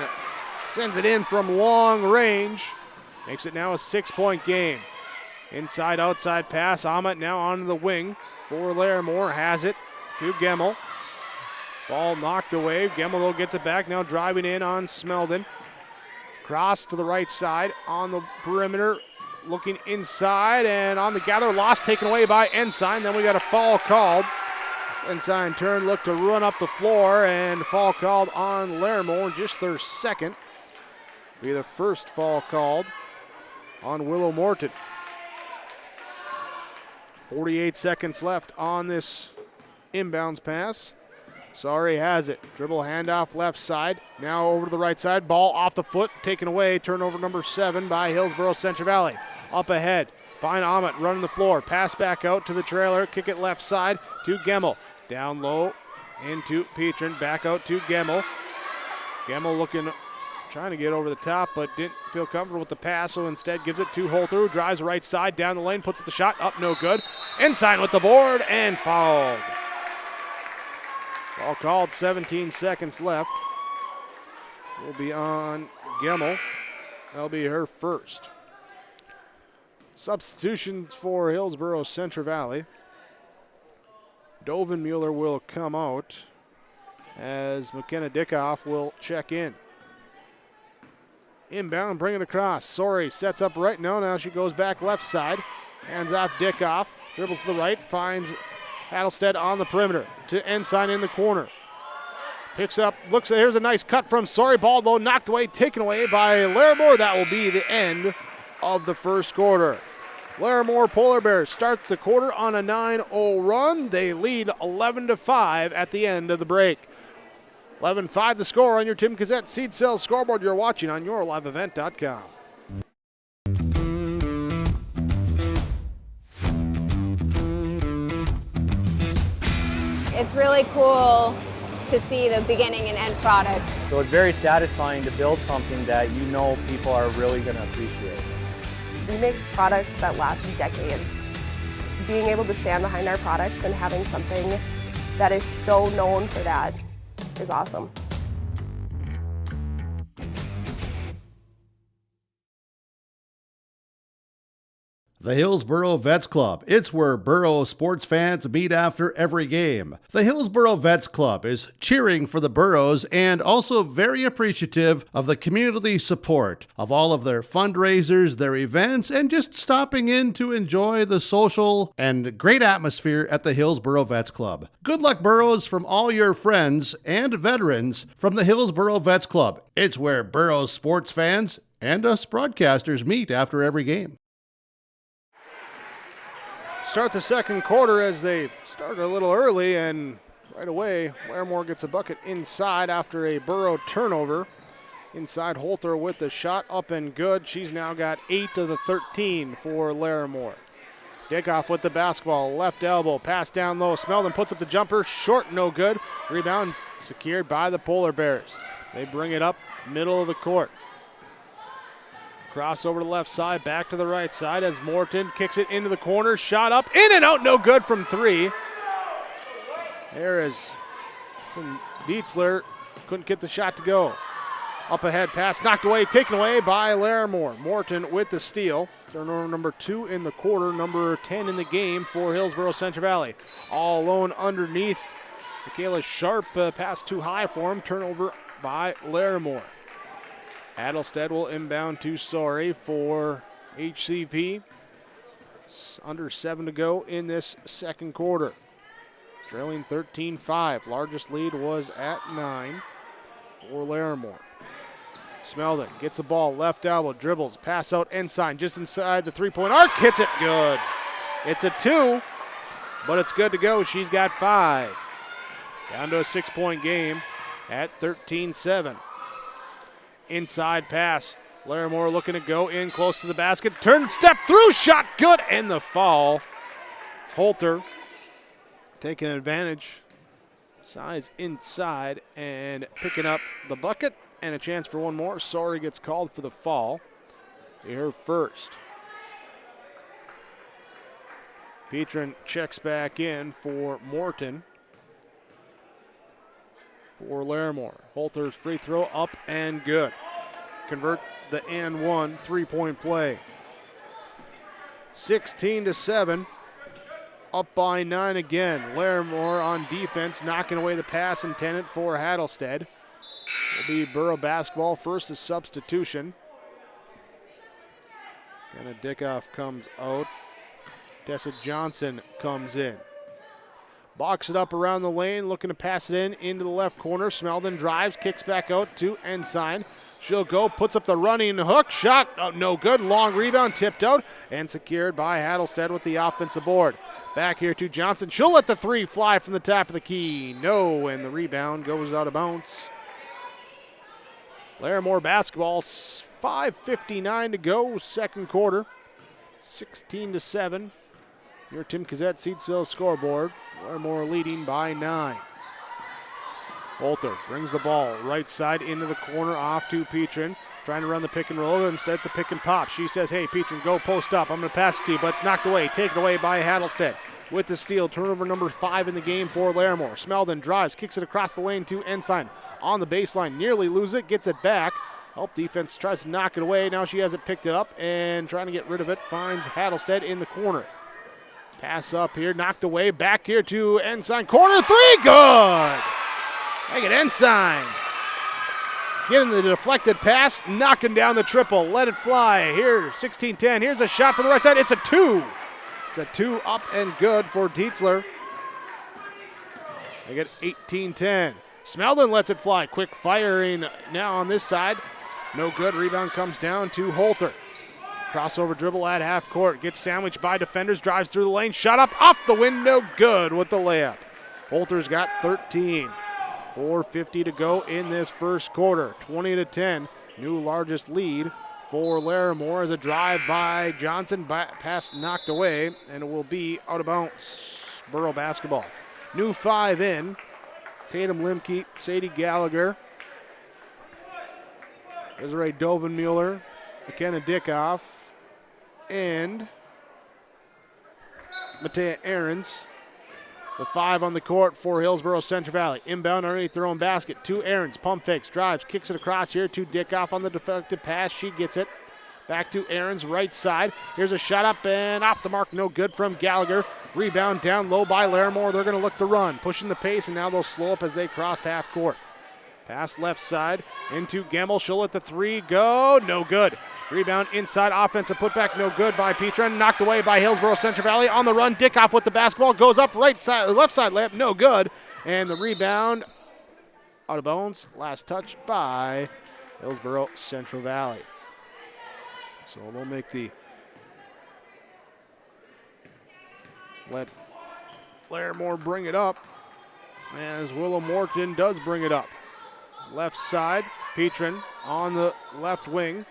Speaker 2: sends it in from long range. Makes it now a 6-point game. Inside, outside pass. Ahmed now onto the wing. For Larimore, has it to Gemmel. Ball knocked away. Gemmel though gets it back, now driving in on Smeldon. Cross to the right side on the perimeter, looking inside and on the gather. Loss taken away by Ensign. Then we got a foul called. Ensign turn, looked to run up the floor, and foul called on Larimore, just their second. Be the first foul called on Willow Morton. 48 seconds left on this inbounds pass. Sari has it. Dribble handoff left side. Now over to the right side. Ball off the foot. Taken away. Turnover number 7 by Hillsboro Central Valley. Up ahead. Find Ahmed running the floor. Pass back out to the trailer. Kick it left side to Gemmel. Down low into Petrin. Back out to Gemmel. Gemmel looking, trying to get over the top, but didn't feel comfortable with the pass, so instead gives it to Holter. Drives right side, down the lane, puts up the shot, up, no good. Ensign with the board, and fouled. Foul called, 17 seconds left. Will be on Gemmel. That'll be her first. Substitutions for Hillsboro Central Valley. Dovin Mueller will come out as McKenna Dickoff will check in. Inbound, bring it across. Sori sets up right now she goes back left side. Hands off Dickoff. Dribbles to the right. Finds Hattlestead on the perimeter. To Ensign in the corner. Picks up, looks at, here's a nice cut from Sori. Ball though knocked away, taken away by Larimore. That will be the end of the first quarter. Larimore Polar Bears start the quarter on a 9-0 run. They lead 11-5 at the end of the break. 11-5 the score on your Tim Gazette Seed Sales scoreboard you're watching on yourliveevent.com.
Speaker 21: It's really cool to see the beginning and end product.
Speaker 22: So it's very satisfying to build something that you know people are really going to appreciate.
Speaker 1: We make products that last decades. Being able to stand behind our products and having something that is so known for that is awesome.
Speaker 8: The Hillsboro Vets Club. It's where Boro sports fans meet after every game. The Hillsboro Vets Club is cheering for the Burros and also very appreciative of the community support of all of their fundraisers, their events, and just stopping in to enjoy the social and great atmosphere at the Hillsboro Vets Club. Good luck, Burros, from all your friends and veterans from the Hillsboro Vets Club. It's where Boro sports fans and us broadcasters meet after every game.
Speaker 2: Start the second quarter as they started a little early, and right away Larimore gets a bucket inside after a Boro turnover. Inside, Holter with the shot up and good. She's now got 8 of the 13 for Larimore. Dickoff with the basketball, left elbow, pass down low. Smeldon puts up the jumper, short, no good. Rebound secured by the Polar Bears. They bring it up middle of the court. Cross over to the left side, back to the right side as Morton kicks it into the corner. Shot up, in and out, no good from 3. There is some Dietzler, couldn't get the shot to go. Up ahead pass, knocked away, taken away by Larimore. Morton with the steal. Turnover number 2 in the quarter, number 10 in the game for Hillsboro Central Valley. All alone underneath. Michaela Sharp, pass too high for him. Turnover by Larimore. Adelstead will inbound to Sorry for HCP. Under 7 to go in this second quarter. Trailing 13-5. Largest lead was at 9 for Larimore. Smeldon gets the ball, left elbow, dribbles, pass out, Ensign just inside the three-point arc, hits it good. It's a 2, but it's good to go. She's got 5. Down to a 6-point game at 13-7. Inside pass. Larimore looking to go in close to the basket. Turn, step through, shot good, and the foul. Holter taking advantage. Size inside and picking up the bucket, and a chance for one more. Sorry gets called for the foul. Her first. Petrin checks back in for Morton. For Larimore. Holter's free throw up and good. Convert the and one 3-point play. 16-7. Up by 9 again. Larimore on defense, knocking away the pass intended for Hattlestead. Will be Boro basketball. First is substitution. And a Dickoff comes out. Tessa Johnson comes in. Box it up around the lane, looking to pass it into the left corner. Smeldon drives, kicks back out to Ensign. She'll go, puts up the running hook, shot, no good. Long rebound, tipped out, and secured by Hattlestead with the offensive board. Back here to Johnson. She'll let the 3 fly from the top of the key. No, and the rebound goes out of bounds. Larimore basketball, 5:59 to go, second quarter. 16-7. Your Tim Kazette Seed Sales scoreboard. Larimore leading by 9. Holter brings the ball right side into the corner off to Petrin. Trying to run the pick and roll. Instead, it's a pick and pop. She says, hey, Petrin, go post up. I'm going to pass it to you, but it's knocked away. Taken away by Hattlestead. With the steal, turnover number 5 in the game for Larimore. Smeldon drives, kicks it across the lane to Ensign. On the baseline, nearly lose it, gets it back. Help defense tries to knock it away. Now she hasn't picked it up and trying to get rid of it. Finds Hattlestead in the corner. Pass up here, knocked away. Back here to Ensign. Corner 3, good! Make it Ensign. Getting the deflected pass, knocking down the triple. Let it fly. Here, 16-10. Here's a shot from the right side. It's a 2. It's a 2 up and good for Dietzler. They get 18-10. Smeldon lets it fly. Quick firing now on this side. No good. Rebound comes down to Holter. Crossover dribble at half court. Gets sandwiched by defenders. Drives through the lane. Shot up off the window. Good with the layup. Holter's got 13. 4:50 to go in this first quarter. 20-10. New largest lead for Larimore as a drive by Johnson. Pass knocked away, and it will be out of bounds. Boro basketball. New 5 in. Tatum Limke, Sadie Gallagher, Desiree Dovenmueller, McKenna Dickoff, and Matea Ahrens. The 5 on the court for Hillsboro Central Valley. Inbound underneath their own basket. To Ahrens. Pump fakes. Drives. Kicks it across here to Dickoff on the deflected pass. She gets it. Back to Ahrens. Right side. Here's a shot up and off the mark. No good from Gallagher. Rebound down low by Larimore. They're going to look to run. Pushing the pace, and now they'll slow up as they cross half court. Pass left side into Gemmel. She'll let the 3 go. No good. Rebound inside, offensive putback, no good by Petrin. Knocked away by Hillsboro Central Valley. On the run, Dickoff with the basketball. Goes up right side, left side layup, no good. And the rebound out of bounds. Last touch by Hillsboro Central Valley. So they'll make the let Larimore bring it up as Willow Morton does bring it up. Left side, Petrin on the left wing.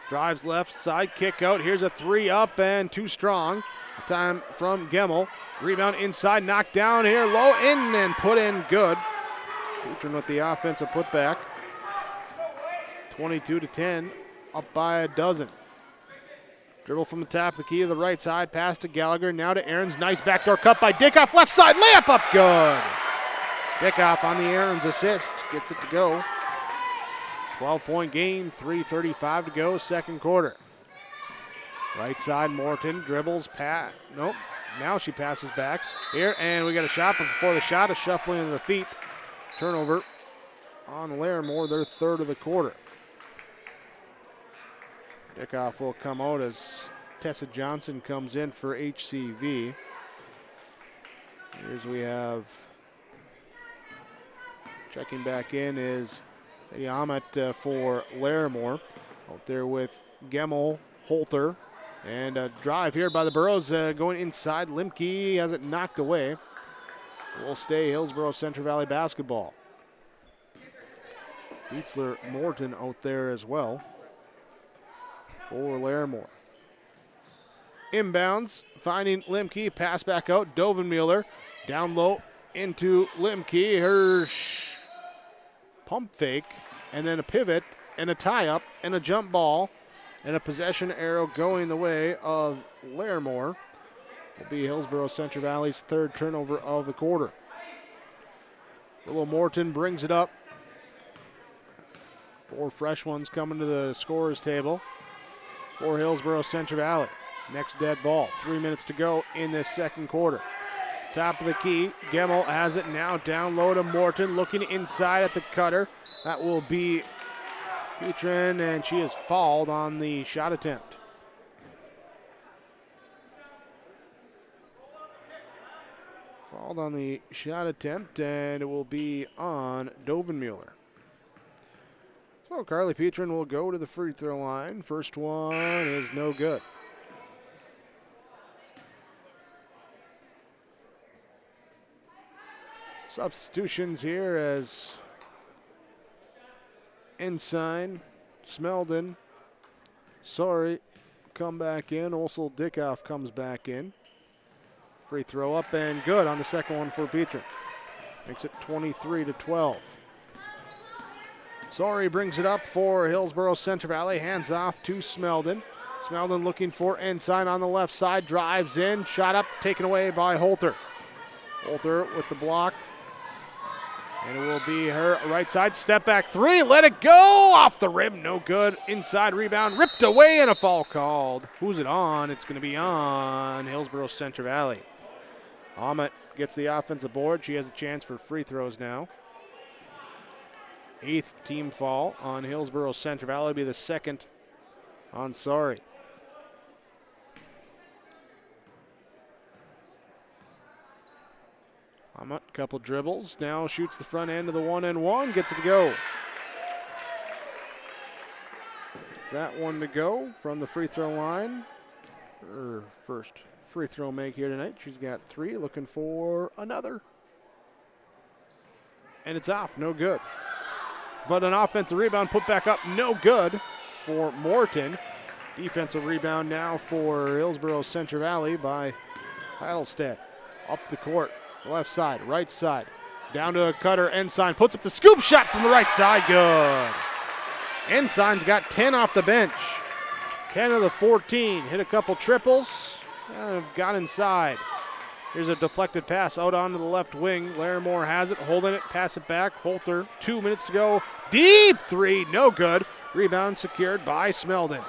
Speaker 2: Drives left side, kick out. Here's a 3 up and too strong. Time from Gemmel. Rebound inside, knocked down here, low in and put in good. Petrin with the offensive putback. 22-10, up by a dozen. Dribble from the top of the key to the right side, pass to Gallagher, now to Ahrens. Nice backdoor cut by Dickoff, left side, layup up good. Dickoff on the Ahrens assist, gets it to go. 12-point game, 3:35 to go, second quarter. Right side, Morton dribbles, nope. Now she passes back here, and we got a shot, but before the shot, a shuffling of the feet. Turnover on Larimore, their third of the quarter. Dickoff will come out as Tessa Johnson comes in for HCV. Here's we have checking back in is Ahmet for Larimore. Out there with Gemmel, Holter, and a drive here by the Burros going inside. Limke has it knocked away. Will stay Hillsboro Central Valley basketball. Bietzler Morton out there as well for Larimore. Inbounds, finding Limke, pass back out. Dovenmuller down low into Limke. Her pump fake, and then a pivot, and a tie-up, and a jump ball, and a possession arrow going the way of Larimore. Will be Hillsboro Central Valley's third turnover of the quarter. Willow Morton brings it up. 4 fresh ones coming to the scorer's table for Hillsboro Central Valley. Next dead ball. 3 minutes to go in this second quarter. Top of the key, Gemmel has it now down low to Morton, looking inside at the cutter. That will be Petrin, and she is fouled on the shot attempt. Fouled on the shot attempt, and it will be on Dovenmuller. So Carly Petrin will go to the free throw line. First one is no good. Substitutions here as Ensign, Smeldon, come back in. Also Dickoff comes back in. Free throw up and good on the second one for Petrin. Makes it 23-12. Sorry brings it up for Hillsboro Central Valley. Hands off to Smeldon. Smeldon looking for Ensign on the left side. Drives in. Shot up. Taken away by Holter. Holter with the block. And it will be her right side. Step back 3. Let it go. Off the rim. No good. Inside rebound. Ripped away and a foul called. Who's it on? It's going to be on Hillsboro Central Valley. Ahmet gets the offensive board. She has a chance for free throws now. 8th team foul on Hillsboro Central Valley. Be the second on Sorry. Ahmet, couple dribbles. Now shoots the front end of the 1-and-1. Gets it to go. It's that one to go from the free throw line. Her first free throw make here tonight. She's got 3. Looking for another. And it's off. No good. But an offensive rebound put back up. No good for Morton. Defensive rebound now for Hillsboro Central Valley by Heidelstedt. Up the court. Left side, right side. Down to a cutter. Ensign puts up the scoop shot from the right side. Good. Ensign's got 10 off the bench. 10 of the 14. Hit a couple triples. Got inside. Here's a deflected pass out onto the left wing. Larimore has it, holding it, pass it back. Holter, 2 minutes to go. Deep three, no good. Rebound secured by Smeldon.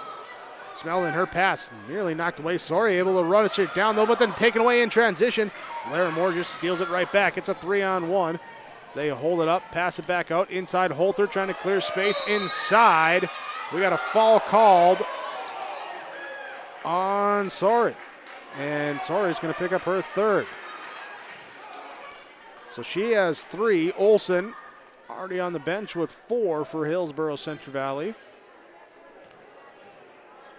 Speaker 2: Smeldon, her pass nearly knocked away. Sorry, able to run it straight down though, but then taken away in transition. Larimore just steals it right back. It's a 3-on-1. They hold it up, pass it back out. Inside Holter trying to clear space inside. We got a foul called on Sorry. And Sorry's going to pick up her third. So she has 3. Olsen already on the bench with 4 for Hillsboro Central Valley.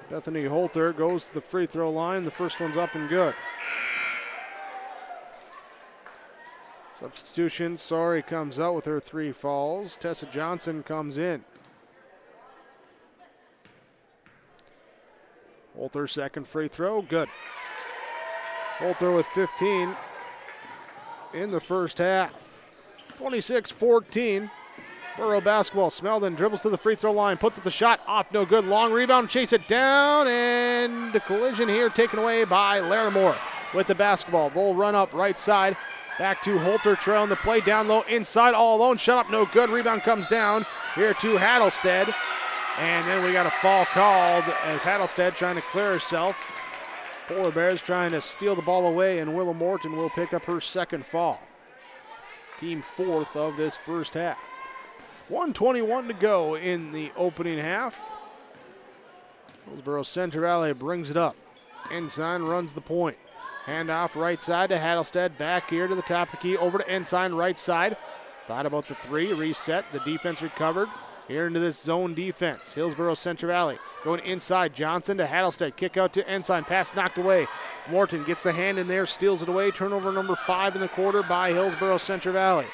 Speaker 2: Bethany Holter goes to the free throw line. The first one's up and good. Substitution, Sorry comes out with her 3 fouls. Tessa Johnson comes in. Holter second free throw, good. Holter with 15 in the first half. 26-14. Borough basketball. Smeldon dribbles to the free throw line, puts up the shot, off, no good. Long rebound, chase it down, and the collision here taken away by Larimore with the basketball. They'll run up right side. Back to Holter, trailing the play down low, inside all alone. Shut up, no good. Rebound comes down here to Hattlestead. And then we got a foul called as Hattlestead trying to clear herself. Polar Bears trying to steal the ball away, and Willow Morton will pick up her second foul. Team 4th of this first half. 1:21 to go in the opening half. Hillsboro Central Valley brings it up. Ensign runs the point. Handoff right side to Hattlestead. Back here to the top of the key. Over to Ensign right side. Thought about the 3. Reset. The defense recovered. Here into this zone defense. Hillsboro Central Valley going inside. Johnson to Hattlestead. Kick out to Ensign. Pass knocked away. Morton gets the hand in there. Steals it away. Turnover number 5 in the quarter by Hillsboro Central Valley.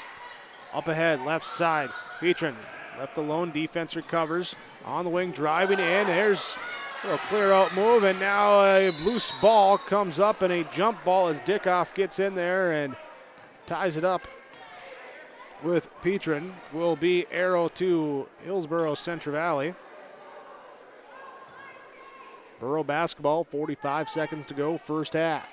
Speaker 2: Up ahead. Left side. Petron left alone. Defense recovers. On the wing. Driving in. There's a clear out move. And now a loose ball comes up and a jump ball as Dickoff gets in there and ties it up with Petron. Will be arrow to Hillsboro Central Valley. Borough basketball, 45 seconds to go, first half.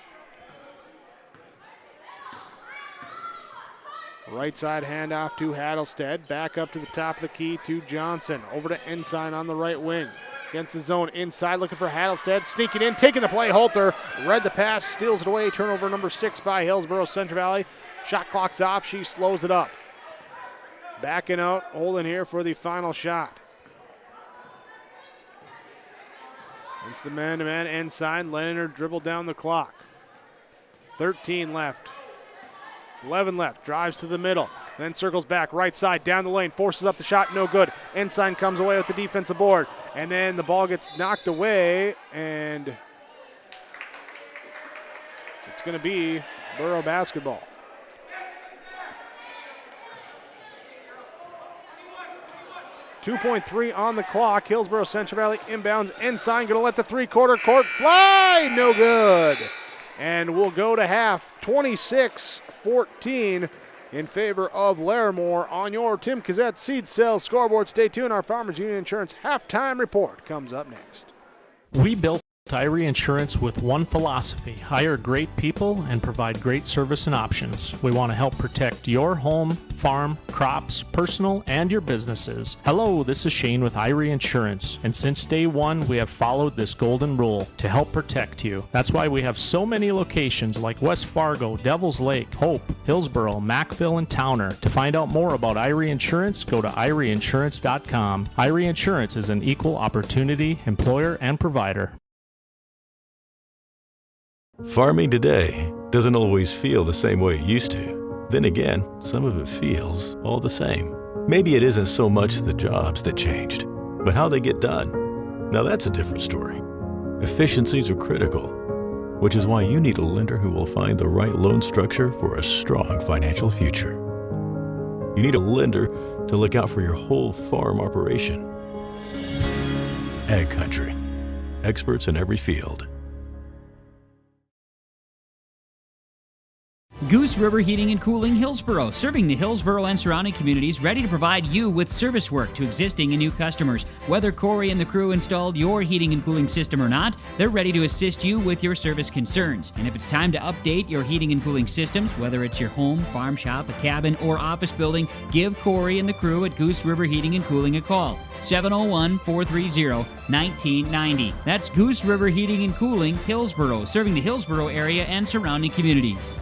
Speaker 2: Right side handoff to Hattlestead. Back up to the top of the key to Johnson. Over to Ensign on the right wing. Against the zone inside, looking for Hattlestead. Sneaking in, taking the play. Holter read the pass, steals it away. Turnover number 6 by Hillsboro Central Valley. Shot clock's off. She slows it up. Backing out, holding here for the final shot. It's the man-to-man Ensign, letting her dribble down the clock. 13 left. 11 left, drives to the middle, then circles back, right side, down the lane, forces up the shot, no good. Ensign comes away with the defensive board, and then the ball gets knocked away, and it's going to be Borough basketball. .3 on the clock. Hillsboro Central Valley inbounds. Ensign going to let the three-quarter court fly. No good. And we'll go to half. 26-14 in favor of Larimore on your Tim Cazzette Seed Sales scoreboard. Stay tuned. Our Farmers Union Insurance halftime report comes up next.
Speaker 3: We built Irie Insurance with one philosophy: hire great people and provide great service and options. We want to help protect your home, farm, crops, personal, and your businesses. Hello, this is Shane with Irie Insurance, and since day one we have followed this golden rule to help protect you. That's why we have so many locations like West Fargo, Devils Lake, Hope, Hillsboro, Mackville, and Towner. To find out more about Irie Insurance, go to IrieInsurance.com. Irie Insurance is an equal opportunity employer and provider.
Speaker 22: Farming today doesn't always feel the same way it used to. Then again, some of it feels all the same. Maybe it isn't so much the jobs that changed, but how they get done. Now that's a different story. Efficiencies are critical, which is why you need a lender who will find the right loan structure for a strong financial future. You need a lender to look out for your whole farm operation. Ag Country. Experts in every field.
Speaker 4: Goose River Heating and Cooling Hillsboro, serving the Hillsboro and surrounding communities, ready to provide you with service work to existing and new customers. Whether Corey and the crew installed your heating and cooling system or not, they're ready to assist you with your service concerns. And if it's time to update your heating and cooling systems, whether it's your home, farm shop, a cabin, or office building, give Corey and the crew at Goose River Heating and Cooling a call. 701-430-1990. That's Goose River Heating and Cooling, Hillsboro, serving the Hillsboro area and surrounding communities.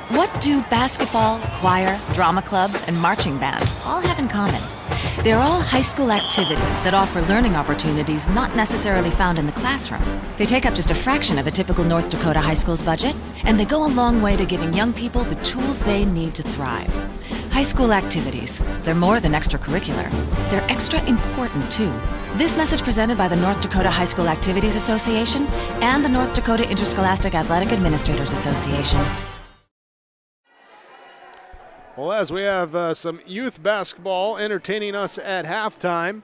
Speaker 20: What do basketball, choir, drama club, and marching band all have in common? They're all high school activities that offer learning opportunities not necessarily found in the classroom. They take up just a fraction of a typical North Dakota high school's budget, and they go a long way to giving young people the tools they need to thrive. High school activities, they're more than extracurricular. They're extra important, too. This message presented by the North Dakota High School Activities Association and the North Dakota Interscholastic Athletic Administrators Association.
Speaker 2: Well, as we have some youth basketball entertaining us at halftime.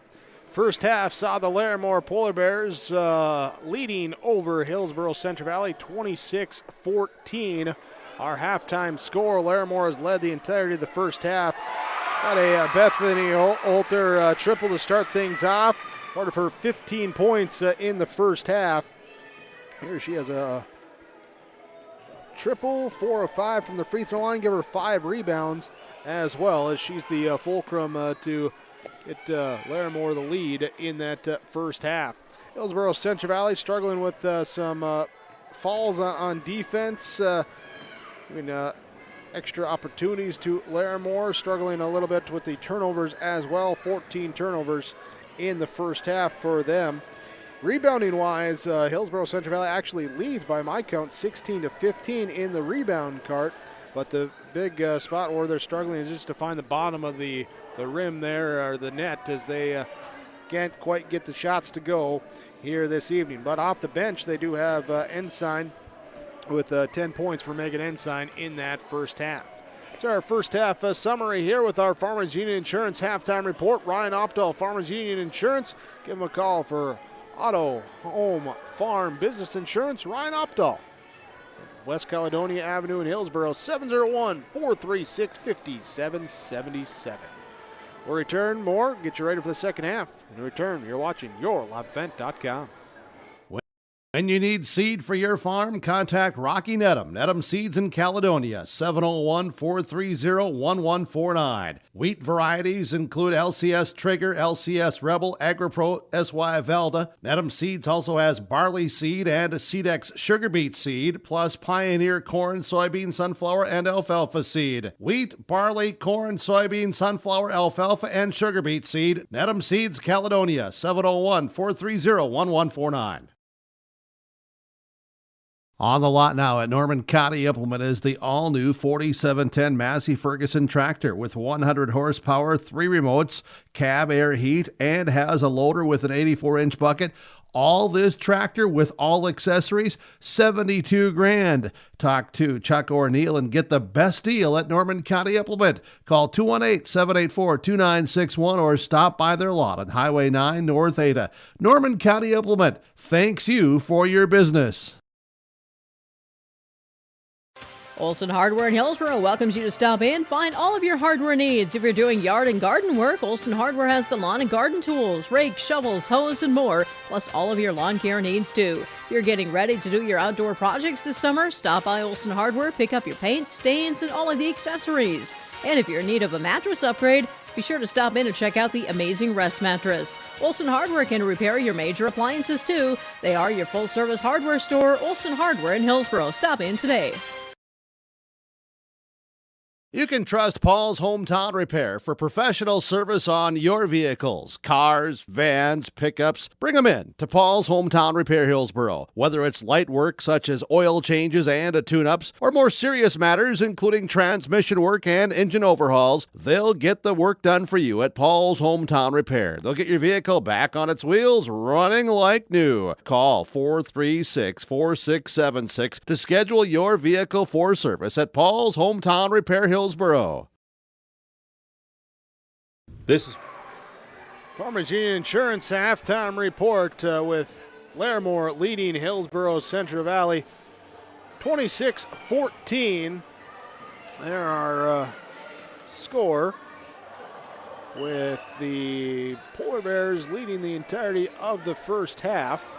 Speaker 2: First half saw the Larimore Polar Bears leading over Hillsboro Central Valley 26-14. Our halftime score, Larimore has led the entirety of the first half. Got a Bethany Olter triple to start things off. Ordered for 15 points in the first half. Here she has a triple, 4 of 5 from the free throw line. Give her 5 rebounds as well, as she's the fulcrum to get Larimore the lead in that first half. Hillsboro Central Valley struggling with some falls on defense. Extra opportunities to Larimore, struggling a little bit with the turnovers as well. 14 turnovers in the first half for them. Rebounding-wise, Hillsboro Central Valley actually leads by my count 16-15 in the rebound cart, but the big spot where they're struggling is just to find the bottom of the rim there, or the net, as they can't quite get the shots to go here this evening. But off the bench, they do have Ensign with 10 points for Megan Ensign in that first half. It's our first half summary here with our Farmers Union Insurance halftime report. Ryan Opdahl, Farmers Union Insurance. Give him a call for auto, home, farm, business insurance. Ryan Opdahl, West Caledonia Avenue in Hillsboro, 701-436-5777. We'll return more, get you ready for the second half. In return, you're watching YourLiveEvent.com.
Speaker 8: When you need seed for your farm, contact Rocky Nedham. Nedham Seeds in Caledonia, 701-430-1149. Wheat varieties include LCS Trigger, LCS Rebel, AgriPro, SY Velda. Nedham Seeds also has barley seed and Seedex sugar beet seed, plus Pioneer corn, soybean, sunflower, and alfalfa seed. Wheat, barley, corn, soybean, sunflower, alfalfa, and sugar beet seed. Nedham Seeds, Caledonia, 701-430-1149. On the lot now at Norman County Implement is the all-new 4710 Massey Ferguson tractor with 100 horsepower, 3 remotes, cab air heat, and has a loader with an 84-inch bucket. All this tractor with all accessories, $72,000. Talk to Chuck or Neil and get the best deal at Norman County Implement. Call 218-784-2961 or stop by their lot on Highway 9 North Ada. Norman County Implement thanks you for your business.
Speaker 10: Olson Hardware in Hillsboro welcomes you to stop in. Find all of your hardware needs. If you're doing yard and garden work, Olson Hardware has the lawn and garden tools, rakes, shovels, hose, and more, plus all of your lawn care needs too. If you're getting ready to do your outdoor projects this summer, stop by Olson Hardware, pick up your paint, stains, and all of the accessories. And if you're in need of a mattress upgrade, be sure to stop in and check out the amazing Rest Mattress. Olson Hardware can repair your major appliances too. They are your full-service hardware store, Olson Hardware in Hillsboro. Stop in today.
Speaker 8: You can trust Paul's Hometown Repair for professional service on your vehicles, cars, vans, pickups. Bring them in to Paul's Hometown Repair Hillsboro. Whether it's light work such as oil changes and tune-ups, or more serious matters including transmission work and engine overhauls, they'll get the work done for you at Paul's Hometown Repair. They'll get your vehicle back on its wheels, running like new. Call 436-4676 to schedule your vehicle for service at Paul's Hometown Repair Hillsboro.
Speaker 2: This is Farmers Union Insurance halftime report with Larimore leading Hillsboro Central Valley 26-14. There our score, with the Polar Bears leading the entirety of the first half.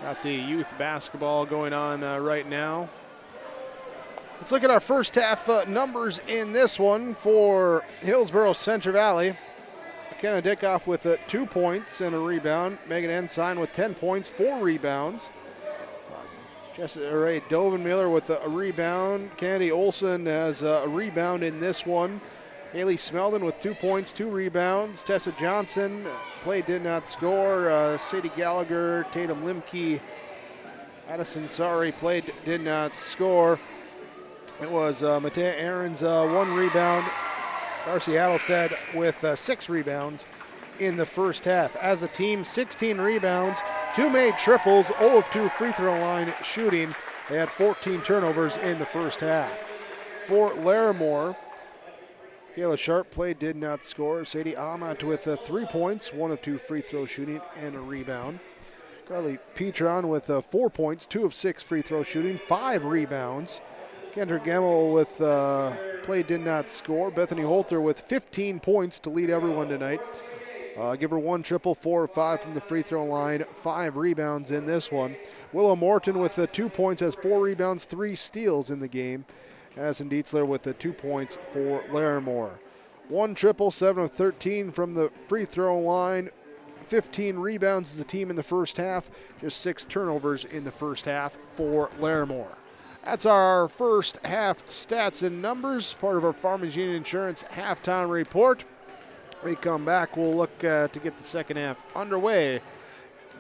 Speaker 2: Got the youth basketball going on right now. Let's look at our first half numbers in this one for Hillsboro Central Valley. McKenna Dickoff with 2 points and a rebound. Megan Ensign with 10 points, 4 rebounds. Jessica Ray Dovenmiller with a rebound. Candy Olson has a rebound in this one. Haley Smeldon with 2 points, 2 rebounds. Tessa Johnson did not score. Sadie Gallagher, Tatum Limke, Addison did not score. It was Matea Aarons, 1 rebound. Darcy Adelstad with 6 rebounds in the first half. As a team, 16 rebounds, 2 made triples, 0 of 2 free throw line shooting. They had 14 turnovers in the first half. For Larimore, Kayla Sharp did not score. Sadie Amat with 3 points, 1 of 2 free throw shooting and a rebound. Carly Petron with 4 points, 2 of 6 free throw shooting, 5 rebounds. Kendra Gemmel with did not score. Bethany Holter with 15 points to lead everyone tonight. Give her 1 triple, 4 or 5 from the free throw line, 5 rebounds in this one. Willow Morton with 2 points, has 4 rebounds, 3 steals in the game. Addison Dietzler with 2 points for Larimore. 1 triple, 7 of 13 from the free throw line. 15 rebounds as a team in the first half. Just 6 turnovers in the first half for Larimore. That's our first half stats and numbers, part of our Farmers Union Insurance halftime report. When we come back, we'll look to get the second half underway.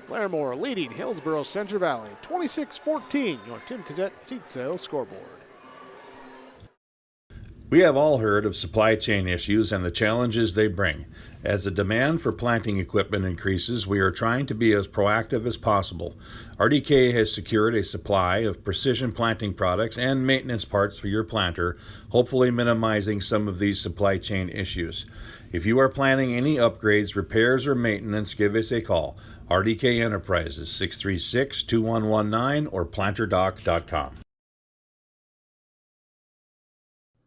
Speaker 2: Larimore leading Hillsboro Central Valley 26-14. Your Tim Cassette seat sales scoreboard.
Speaker 5: We have all heard of supply chain issues and the challenges they bring. As the demand for planting equipment increases, we are trying to be as proactive as possible. RDK has secured a supply of precision planting products and maintenance parts for your planter, hopefully minimizing some of these supply chain issues. If you are planning any upgrades, repairs, or maintenance, give us a call. RDK Enterprises, 636-2119 or planterdoc.com.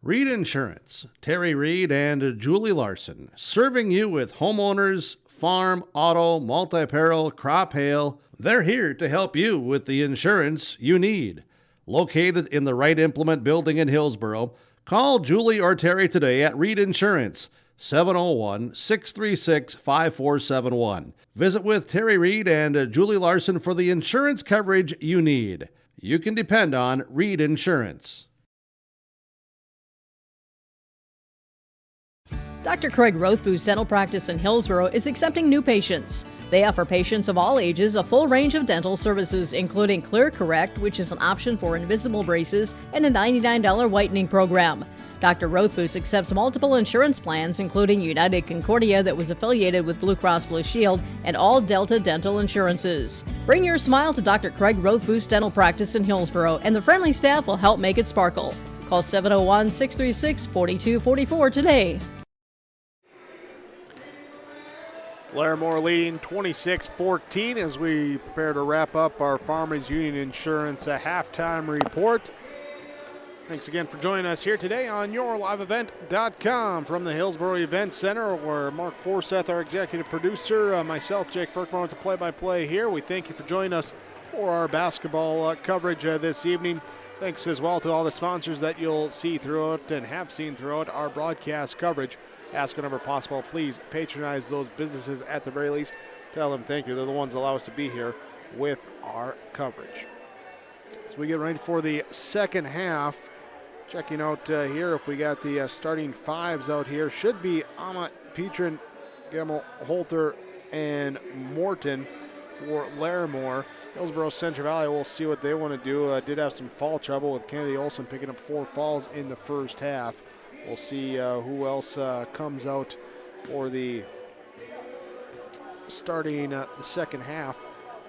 Speaker 8: Reed Insurance, Terry Reed and Julie Larson, serving you with homeowners, farm, auto, multi-peril, crop hail. They're here to help you with the insurance you need. Located in the Wright Implement Building in Hillsboro, call Julie or Terry today at Reed Insurance, 701-636-5471. Visit with Terry Reed and Julie Larson for the insurance coverage you need. You can depend on Reed Insurance.
Speaker 10: Dr. Craig Rothfuss Dental Practice in Hillsboro is accepting new patients. They offer patients of all ages a full range of dental services, including Clear Correct, which is an option for invisible braces, and a $99 whitening program. Dr. Rothfuss accepts multiple insurance plans, including United Concordia that was affiliated with Blue Cross Blue Shield and all Delta dental insurances. Bring your smile to Dr. Craig Rothfuss Dental Practice in Hillsboro, and the friendly staff will help make it sparkle. Call 701-636-4244 today.
Speaker 2: Larimore leading 26-14 as we prepare to wrap up our Farmers Union Insurance halftime report. Thanks again for joining us here today on YourLiveEvent.com from the Hillsboro Event Center, where Mark Forseth, our executive producer, myself, Jake Berkman, with the play-by-play here. We thank you for joining us for our basketball coverage this evening. Thanks as well to all the sponsors that you'll see throughout and have seen throughout our broadcast coverage. Ask whenever possible, please patronize those businesses at the very least. Tell them thank you. They're the ones that allow us to be here with our coverage. So we get ready for the second half. Checking out here if we got the starting fives out here. Should be Amat, Petron, Gemmel, Holter, and Morton for Larimore. Hillsboro Central Valley, we'll see what they want to do. Did have some foul trouble with Kennedy Olson picking up 4 fouls in the first half. We'll see who else comes out for the starting the second half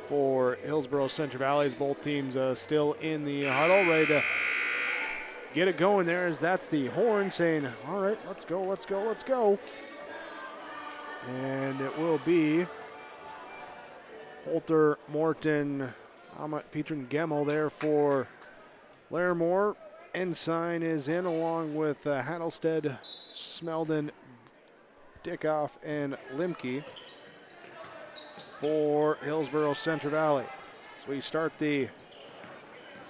Speaker 2: for Hillsboro Central Valley. Both teams still in the huddle, ready to get it going there, as that's the horn saying, all right, let's go, let's go, let's go. And it will be Holter, Morton, Petron Gemmel there for Larimore. Ensign is in along with Hattlestead, Smeldon, Dickoff, and Limke for Hillsboro Central Valley. So we start the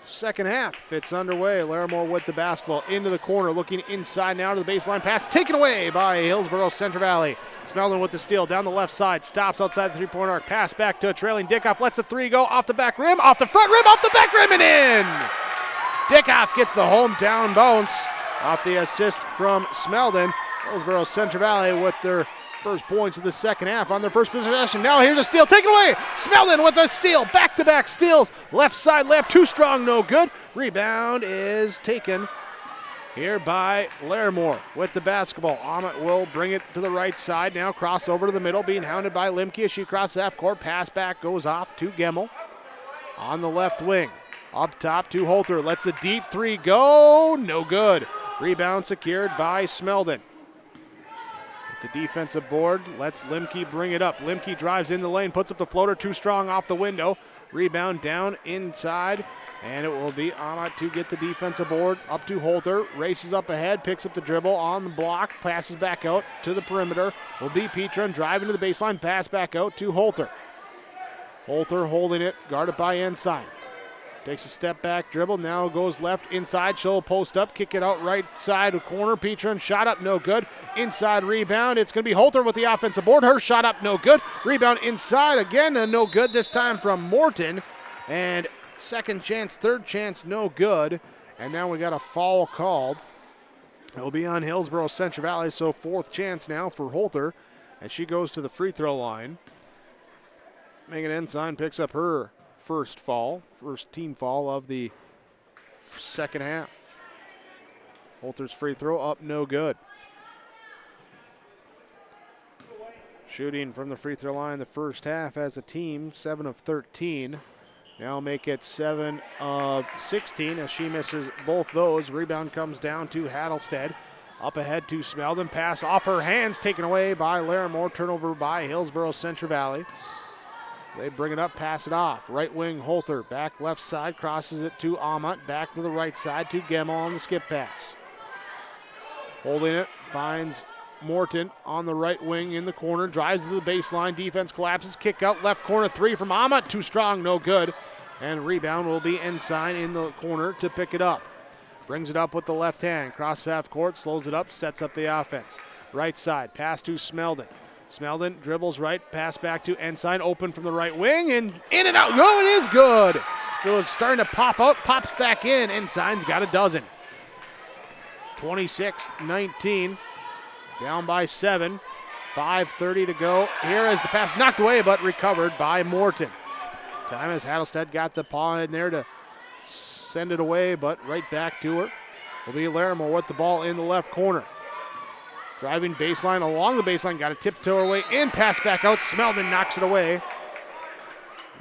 Speaker 2: second half. It's underway. Larimore with the basketball into the corner, looking inside now to the baseline pass, taken away by Hillsboro Central Valley. Smeldon with the steal down the left side, stops outside the three-point arc, pass back to a trailing Dickoff, lets a three go off the back rim, off the front rim, off the back rim, and in! Dickoff gets the hometown bounce off the assist from Smeldon. Hillsboro Central Valley with their first points of the second half on their first possession. Now here's a steal taken away. Smeldon with a steal, back-to-back steals. Left side layup, too strong, no good. Rebound is taken here by Larimore with the basketball. Ahmet will bring it to the right side. Now cross over to the middle, being hounded by Limke as she crosses half court. Pass back goes off to Gemmel on the left wing. Up top to Holter. Lets the deep three go. No good. Rebound secured by Smeldon. With the defensive board, lets Limke bring it up. Limke drives in the lane, puts up the floater, too strong off the window. Rebound down inside, and it will be Ahmet to get the defensive board up to Holter. Races up ahead, picks up the dribble on the block, passes back out to the perimeter. Will be Petron driving to the baseline, pass back out to Holter. Holter holding it, guarded by Ensign. Takes a step back dribble, now goes left inside. She'll post up, kick it out right side of corner. Petron shot up, no good. Inside rebound, it's going to be Holter with the offensive board. Her shot up, no good. Rebound inside again, and no good this time from Morton. And second chance, third chance, no good. And now we got a foul called. It'll be on Hillsboro Central Valley, so fourth chance now for Holter as she goes to the free throw line. Megan Ensign picks up her first team foul of the second half. Holter's free throw up, no good. Shooting from the free throw line the first half as a team, 7 of 13. Now make it 7 of 16 as she misses both those. Rebound comes down to Hattlestead. Up ahead to Smeldon. Pass off her hands, taken away by Larimore. Turnover by Hillsboro Central Valley. They bring it up, pass it off. Right wing Holter, back left side, crosses it to Ahmet. Back to the right side to Gemmel on the skip pass. Holding it, finds Morton on the right wing in the corner. Drives to the baseline, defense collapses. Kick out, left corner three from Ahmet. Too strong, no good. And rebound will be Ensign in the corner to pick it up. Brings it up with the left hand. Cross half court, slows it up, sets up the offense. Right side, pass to Smeldon. Smeldon dribbles right, pass back to Ensign, open from the right wing, and in and out. No, it is good. So it's starting to pop out, pops back in. Ensign's got a dozen. 26-19, down by 7. 5:30 to go. Here is the pass knocked away, but recovered by Morton. Time as Hattlestead got the paw in there to send it away, but right back to her. Will be Larimore with the ball in the left corner. Driving baseline, along the baseline, got to tiptoe her way in, pass back out. Smeldon knocks it away.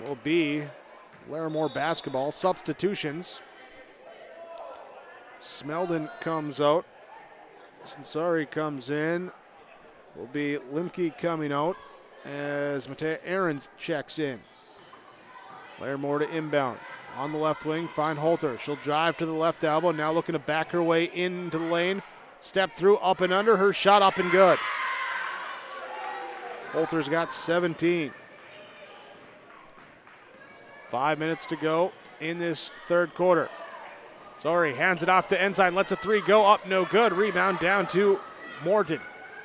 Speaker 2: Will be Larimore basketball. Substitutions. Smeldon comes out. Sansari comes in. Will be Limke coming out as Matea Ahrens checks in. Larimore to inbound. On the left wing, find Holter. She'll drive to the left elbow, now looking to back her way into the lane. Step through, up and under, her shot up and good. Holter's got 17. 5 minutes to go in this third quarter. Sorry, hands it off to Ensign, lets a three go up, no good. Rebound down to Morton.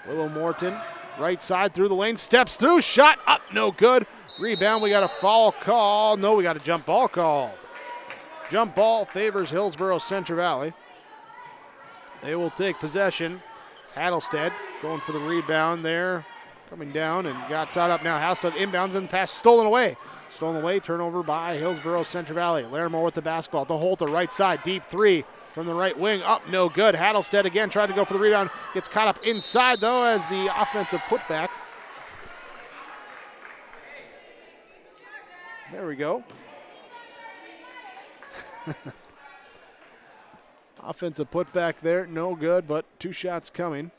Speaker 2: Willow Morton, right side through the lane, steps through, shot up, no good. Rebound, we got a foul call. No, we got a jump ball call. Jump ball favors Hillsboro Central Valley. They will take possession. It's Hattlestead going for the rebound there. Coming down and got tied up now. Hattlestead inbounds and pass stolen away. Stolen away, turnover by Hillsboro Central Valley. Larimore with the basketball to Holter, right side, deep three from the right wing. Up, no good. Hattlestead again tried to go for the rebound. Gets caught up inside though as the offensive putback. There we go. Offensive putback there, no good, but two shots coming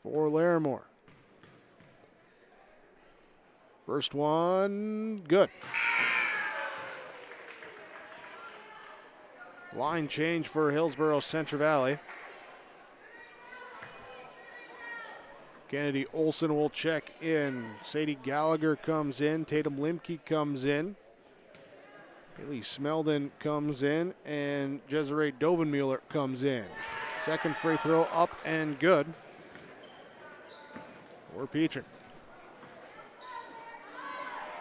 Speaker 2: for Larimore. First one, good. Line change for Hillsboro Central Valley. Kennedy Olson will check in. Sadie Gallagher comes in. Tatum Limke comes in. Haley Smeldon comes in. And Desiree Dovenmuller comes in. Second free throw up and good for Petrin.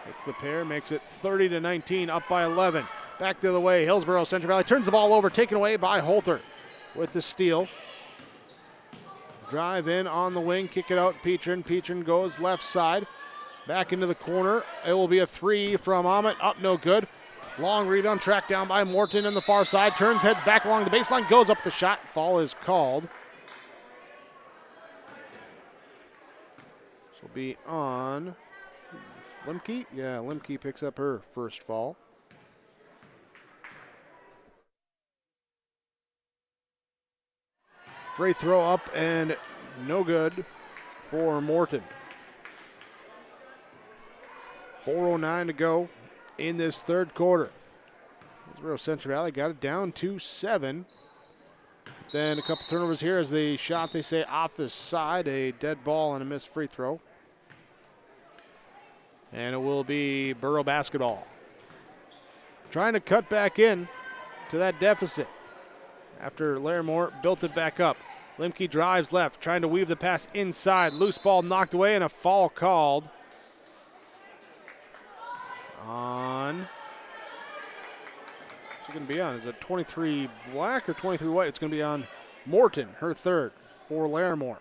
Speaker 2: Hits the pair, makes it 30-19, up by 11. Back the other way, Hillsboro Central Valley turns the ball over, taken away by Holter with the steal. Drive in on the wing, kick it out, Petrin. Petrin goes left side, back into the corner. It will be a three from Ahmet, up no good. Long rebound, tracked down by Morton on the far side, turns, heads back along the baseline, goes up the shot, foul is called. This will be on Limke. Yeah, Limke picks up her first foul. Free throw up and no good for Morton. 4:09 to go in this third quarter. Hillsboro Central Valley got it down to 7. Then a couple turnovers here as the shot, they say, off the side, a dead ball and a missed free throw. And it will be Borough basketball. Trying to cut back in to that deficit after Larimore built it back up. Limke drives left, trying to weave the pass inside. Loose ball knocked away and a foul called on. What's it going to be on? Is it 23 black or 23 white? It's going to be on Morton, her third for Larimore.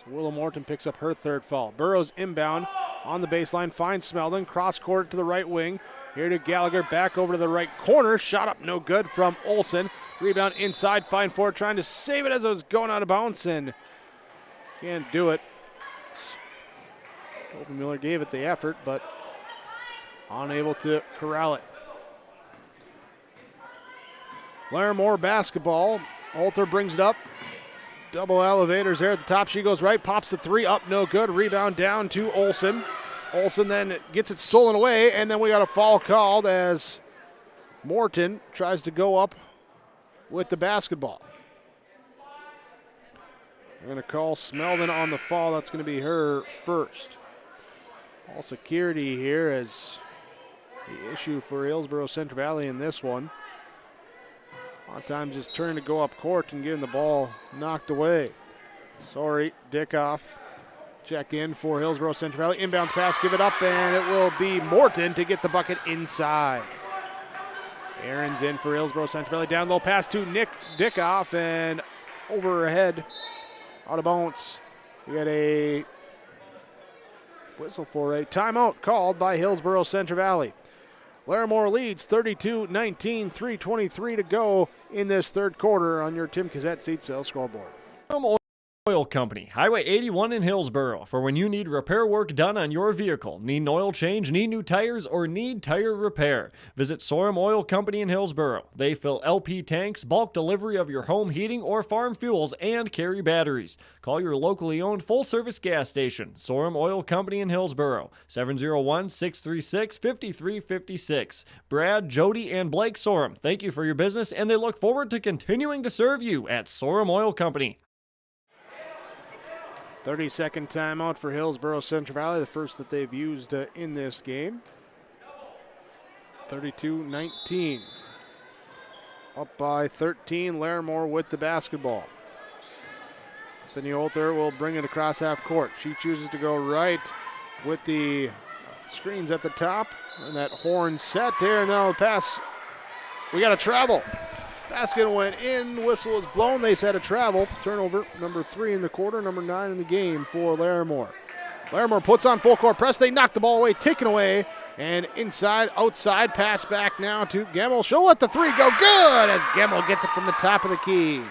Speaker 2: So Willow Morton picks up her third foul. Burrows inbound on the baseline, finds Smeldon, cross court to the right wing. Here to Gallagher, back over to the right corner. Shot up no good from Olson. Rebound inside, fine for it, trying to save it as it was going out of bounds and can't do it. Miller gave it the effort, but unable to corral it. Larimore basketball. Holter brings it up. Double elevators there at the top. She goes right, pops the three, up no good. Rebound down to Olson. Olson then gets it stolen away, and then we got a foul called as Morton tries to go up with the basketball. They're going to call Smeldon on the foul. That's going to be her first. All security here as the issue for Hillsboro Central Valley in this one. A lot of times just turning to go up court and getting the ball knocked away. Sorry, Dickoff. Check in for Hillsboro Central Valley. Inbounds pass, give it up, and it will be Morton to get the bucket inside. Aaron's in for Hillsboro Central Valley. Down low pass to Nick Dickoff, and overhead, out of bounds. We got a whistle for a timeout called by Hillsboro Central Valley. Larimore leads 32-19, 3:23 to go in this third quarter on your Tim Cassette Seat Sales scoreboard.
Speaker 6: Oil Company, Highway 81 in Hillsboro. For when you need repair work done on your vehicle, need an oil change, need new tires, or need tire repair, visit Sorum Oil Company in Hillsboro. They fill LP tanks, bulk delivery of your home heating or farm fuels, and carry batteries. Call your locally owned full-service gas station, Sorum Oil Company in Hillsboro, 701-636-5356. Brad, Jody, and Blake Sorum, thank you for your business, and they look forward to continuing to serve you at Sorum Oil Company.
Speaker 2: 30-second timeout for Hillsboro Central Valley, the first that they've used in this game. 32-19. Up by 13, Larimore with the basketball. Anthony Holter will bring it across half court. She chooses to go right with the screens at the top. And that horn set there, and now the pass. We got a travel. Basket went in, whistle was blown. They said a travel. Turnover, number 3 in the quarter, number 9 in the game for Larimore. Larimore puts on full court press. They knock the ball away, taken away. And inside, outside, pass back now to Gemmel. She'll let the three go good as Gemmel gets it from the top of the key.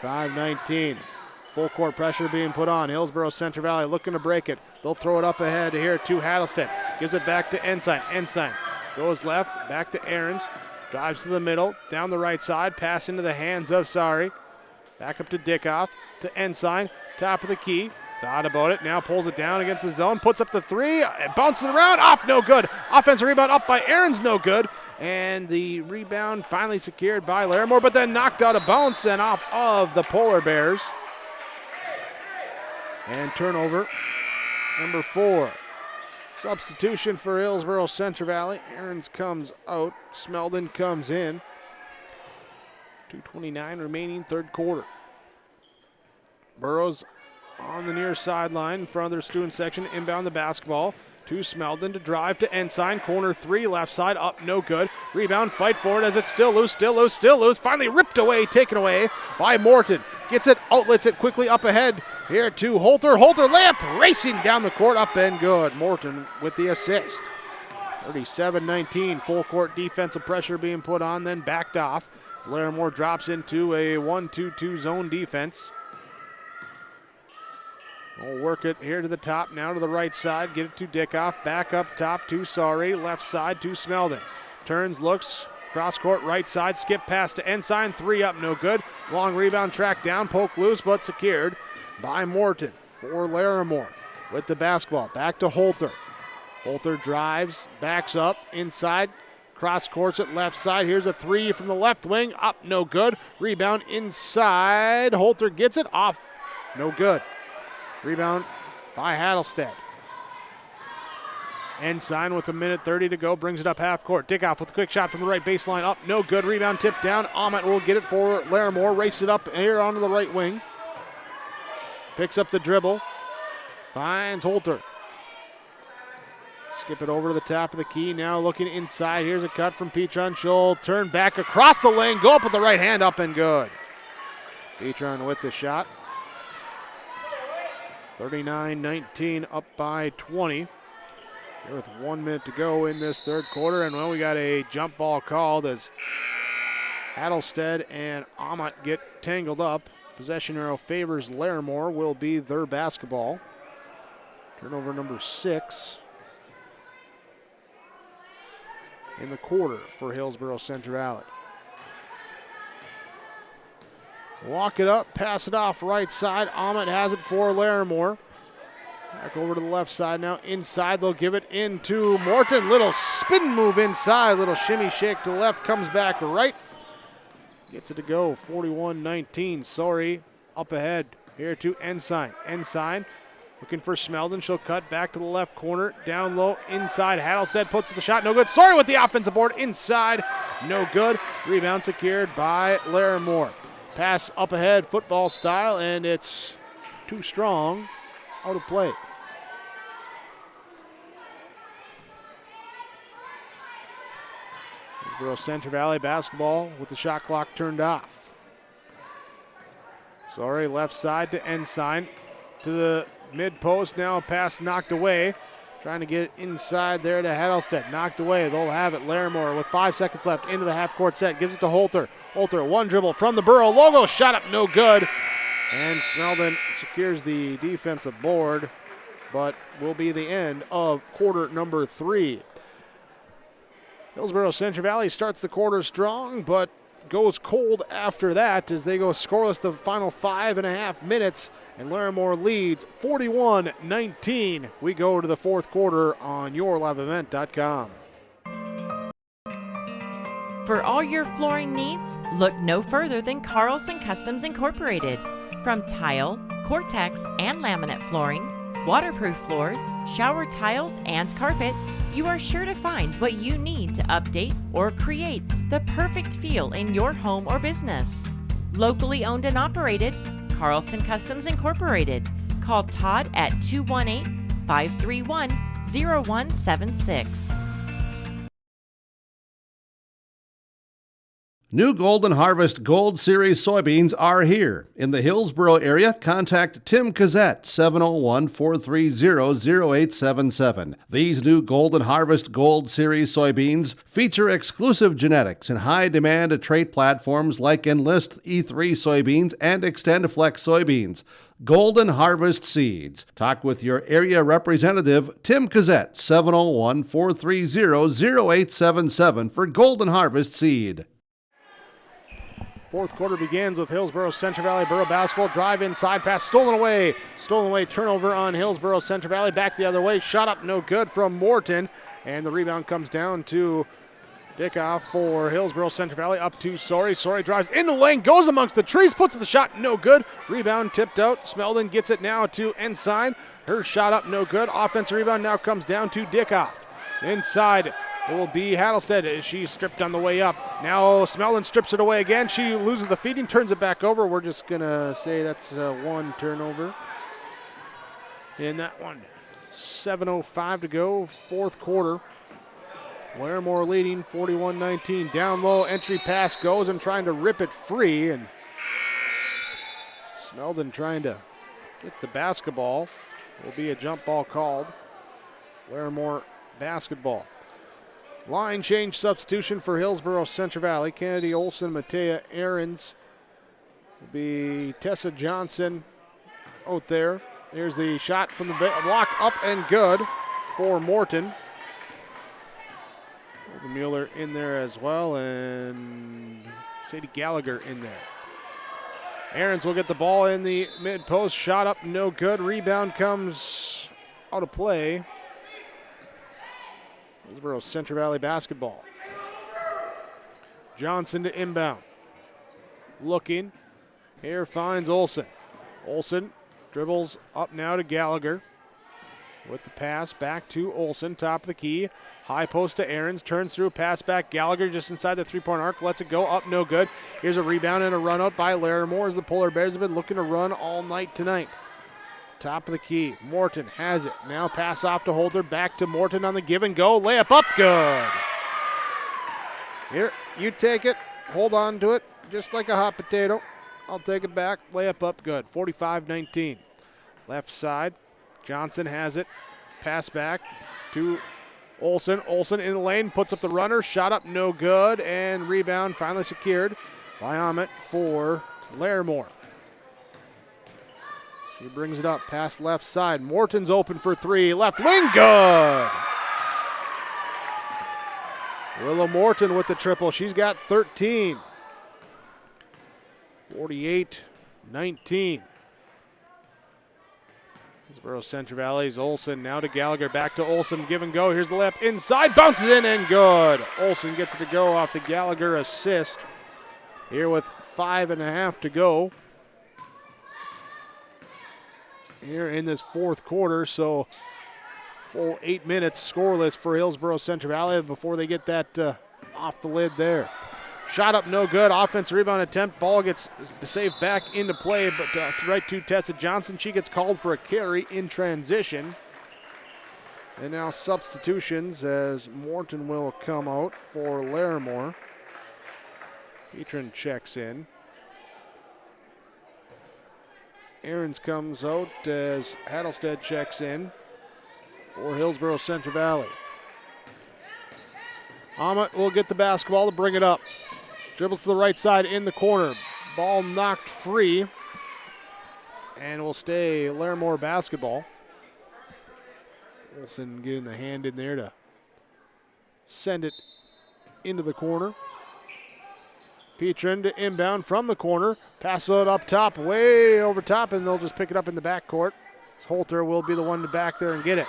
Speaker 2: 35-19. Full court pressure being put on. Hillsboro Central Valley looking to break it. They'll throw it up ahead here to Hattlestead. Gives it back to Ensign. Ensign goes left, back to Ahrens. Drives to the middle, down the right side, pass into the hands of Sari. Back up to Dickoff, to Ensign, top of the key. Thought about it, now pulls it down against the zone, puts up the three, bounces around, off, no good. Offensive rebound up by Ahrens, no good. And the rebound finally secured by Larimore, but then knocked out of bounds and off of the Polar Bears. And turnover, number 4. Substitution for Hillsboro Central Valley. Aarons comes out. Smeldon comes in. 2:29 remaining, third quarter. Burrows on the near sideline in front of their student section. Inbound the basketball to Smeldon to drive to Ensign. Corner 3, left side, up, no good. Rebound, fight for it as it's still loose. Finally ripped away, taken away by Morton. Gets it, outlets it quickly up ahead. Here to Holter. Layup racing down the court, up and good. Morton with the assist. 37-19, full court defensive pressure being put on, then backed off. Larimore drops into a 1-2-2 zone defense. We'll work it here to the top, now to the right side. Get it to Dickoff, back up top to Sorry, left side to Smeldon. Turns, looks, cross court, right side, skip pass to Ensign, 3 up, no good. Long rebound, track down, poke loose, but secured by Morton for Larimore. With the basketball, back to Holter. Holter drives, backs up, inside, cross courts it left side. Here's a 3 from the left wing, up, no good. Rebound inside, Holter gets it, off, no good. Rebound by Hattelstead. Ensign with 1:30 to go, brings it up half court. Dickoff with a quick shot from the right baseline, up, no good. Rebound tipped down. Ahmet will get it for Larimore. Race it up here onto the right wing. Picks up the dribble. Finds Holter. Skip it over to the top of the key. Now looking inside. Here's a cut from Petron. Scholl turn back across the lane. Go up with the right hand, up and good. Petron with the shot. 39-19, up by 20. Here with 1 minute to go in this third quarter, and well, we got a jump ball called as Hattelstead and Ahmet get tangled up. Possession arrow favors Larimore, will be their basketball. Turnover number 6 in the quarter for Hillsboro Central Valley. Walk it up, pass it off right side. Ahmet has it for Larimore. Back over to the left side now. Inside, they'll give it into Morton. Little spin move inside. Little shimmy shake to the left. Comes back right. Gets it to go. 41-19. Sorry. Up ahead. Here to Ensign. Ensign looking for Smeldon. She'll cut back to the left corner. Down low. Inside. Hattelstead puts the shot. No good. Sorry with the offensive board. Inside. No good. Rebound secured by Larimore. Pass up ahead, football style, and it's too strong, out of play. Hillsboro Central Valley basketball with the shot clock turned off. Sorry, left side to Ensign. To the mid post, now a pass knocked away. Trying to get it inside there to Hattelstead. Knocked away. They'll have it. Larimore with 5 seconds left into the half-court set. Gives it to Holter. Holter, one dribble from the Burrow logo. Shot up, no good. And Smeldon secures the defensive board, but will be the end of quarter number 3. Hillsboro Central Valley starts the quarter strong, but goes cold after that as they go scoreless the final 5.5 minutes, and Larimore leads 41-19. We go to the fourth quarter on yourliveevent.com.
Speaker 11: For all your flooring needs, look no further than Carlson Customs Incorporated. From tile, Cortex, and laminate flooring, waterproof floors, shower tiles, and carpet, you are sure to find what you need to update or create the perfect feel in your home or business. Locally owned and operated, Carlson Customs Incorporated. Call Todd at 218-531-0176.
Speaker 8: New Golden Harvest Gold Series soybeans are here. In the Hillsboro area, contact Tim Cassette, 701-430-0877. These new Golden Harvest Gold Series soybeans feature exclusive genetics and high-demand trait platforms like Enlist E3 soybeans and XtendFlex soybeans. Golden Harvest Seeds. Talk with your area representative, Tim Cassette, 701-430-0877 for Golden Harvest Seed.
Speaker 2: Fourth quarter begins with Hillsboro Central Valley Borough basketball. Drive inside, pass stolen away. Stolen away, turnover on Hillsboro Central Valley. Back the other way, shot up, no good from Morton. And the rebound comes down to Dickoff for Hillsboro Central Valley, up to Sori. Sori drives in the lane, goes amongst the trees, puts the shot, no good. Rebound tipped out. Smeldon gets it now to Ensign. Her shot up, no good. Offensive rebound now comes down to Dickoff. Inside will be Hattlestead. She's stripped on the way up. Now Smeldon strips it away again. She loses the feeding, turns it back over. We're just going to say that's one turnover in that one. 7:05 to go, fourth quarter. Larimore leading 41-19. Down low, entry pass goes and trying to rip it free. And Smeldon trying to get the basketball. Will be a jump ball called. Larimore basketball. Line change substitution for Hillsboro Central Valley. Kennedy Olson, Matea Ahrens. Will be Tessa Johnson out there. There's the shot from the block, up and good for Morton. Mueller in there as well, and Sadie Gallagher in there. Ahrens will get the ball in the mid-post. Shot up, no good. Rebound comes out of play. Hillsboro Central Valley basketball. Johnson to inbound. Looking. Here finds Olson. Olson dribbles up now to Gallagher. With the pass back to Olson, top of the key. High post to Ahrens, turns through, pass back. Gallagher just inside the three-point arc, lets it go, up, no good. Here's a rebound and a run out by Larimore as the Polar Bears have been looking to run all night tonight. Top of the key, Morton has it. Now pass off to Holder, back to Morton on the give and go. Layup up, good. Here, you take it, hold on to it, just like a hot potato. I'll take it back, layup up, good. 45-19. Left side. Johnson has it. Pass back to Olson. Olson in the lane, puts up the runner. Shot up, no good. And rebound finally secured by Ahmet for Larimore. She brings it up past left side. Morton's open for three. Left wing, good. Willow Morton with the triple. She's got 13. 48-19. Hillsboro Central Valley's Olson now to Gallagher, back to Olson, give and go. Here's the layup inside, bounces in and good. Olson gets it to go off the Gallagher assist. Here with 5.5 to go. Here in this fourth quarter, so full 8 minutes scoreless for Hillsboro Central Valley before they get that off the lid there. Shot up, no good. Offensive rebound attempt. Ball gets saved back into play, but right to Tessa Johnson. She gets called for a carry in transition. And now substitutions as Morton will come out for Larimore. Petron checks in. Ahrens comes out as Hattlestead checks in for Hillsboro Central Valley. Ahmet will get the basketball to bring it up. Dribbles to the right side in the corner. Ball knocked free. And will stay Larimore basketball. Olson getting the hand in there to send it into the corner. Petron to inbound from the corner. Pass it up top, way over top, and they'll just pick it up in the backcourt. Holter will be the one to back there and get it.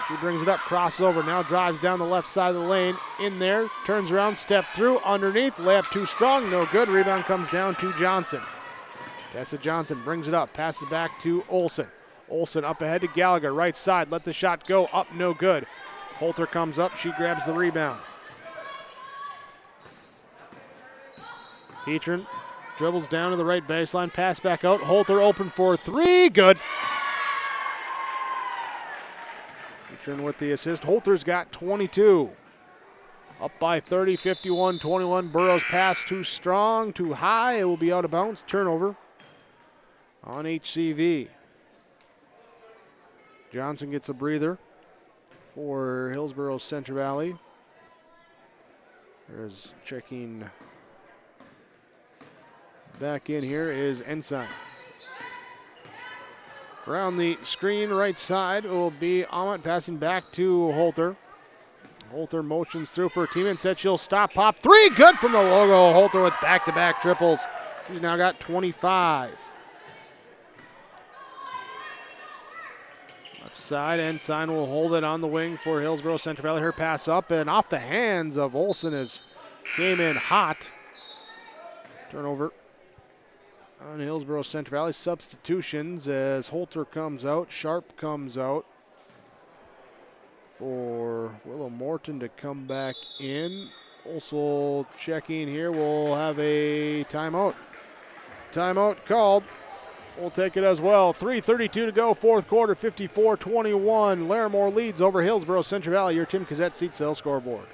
Speaker 2: She brings it up, crosses over, now drives down the left side of the lane. In there, turns around, step through, underneath, layup too strong, no good. Rebound comes down to Johnson. Tessa Johnson brings it up, passes back to Olson. Olson up ahead to Gallagher, right side, let the shot go, up, no good. Holter comes up, she grabs the rebound. Petron dribbles down to the right baseline, pass back out. Holter open for three, good. Petron with the assist. Holter's got 22. Up by 30, 51-21. Burrows pass too strong, too high. It will be out of bounds. Turnover on HCV. Johnson gets a breather for Hillsboro Central Valley. There's checking back in here is Ensign. Around the screen right side will be Ahmet passing back to Holter. Holter motions through for her team and said she'll stop, pop. Three, good from the logo. Holter with back-to-back triples. She's now got 25. Left side. Ensign will hold it on the wing for Hillsboro Central Valley. Her pass up and off the hands of Olsen as came in hot. Turnover on Hillsboro Central Valley. Substitutions as Holter comes out. Sharp comes out for Willow Morton to come back in. Also checking here. We'll have a timeout. Timeout called. We'll take it as well. 3:32 to go, fourth quarter, 54-21. Larimore leads over Hillsboro Central Valley. Your Tim Cassette seat sale scoreboard.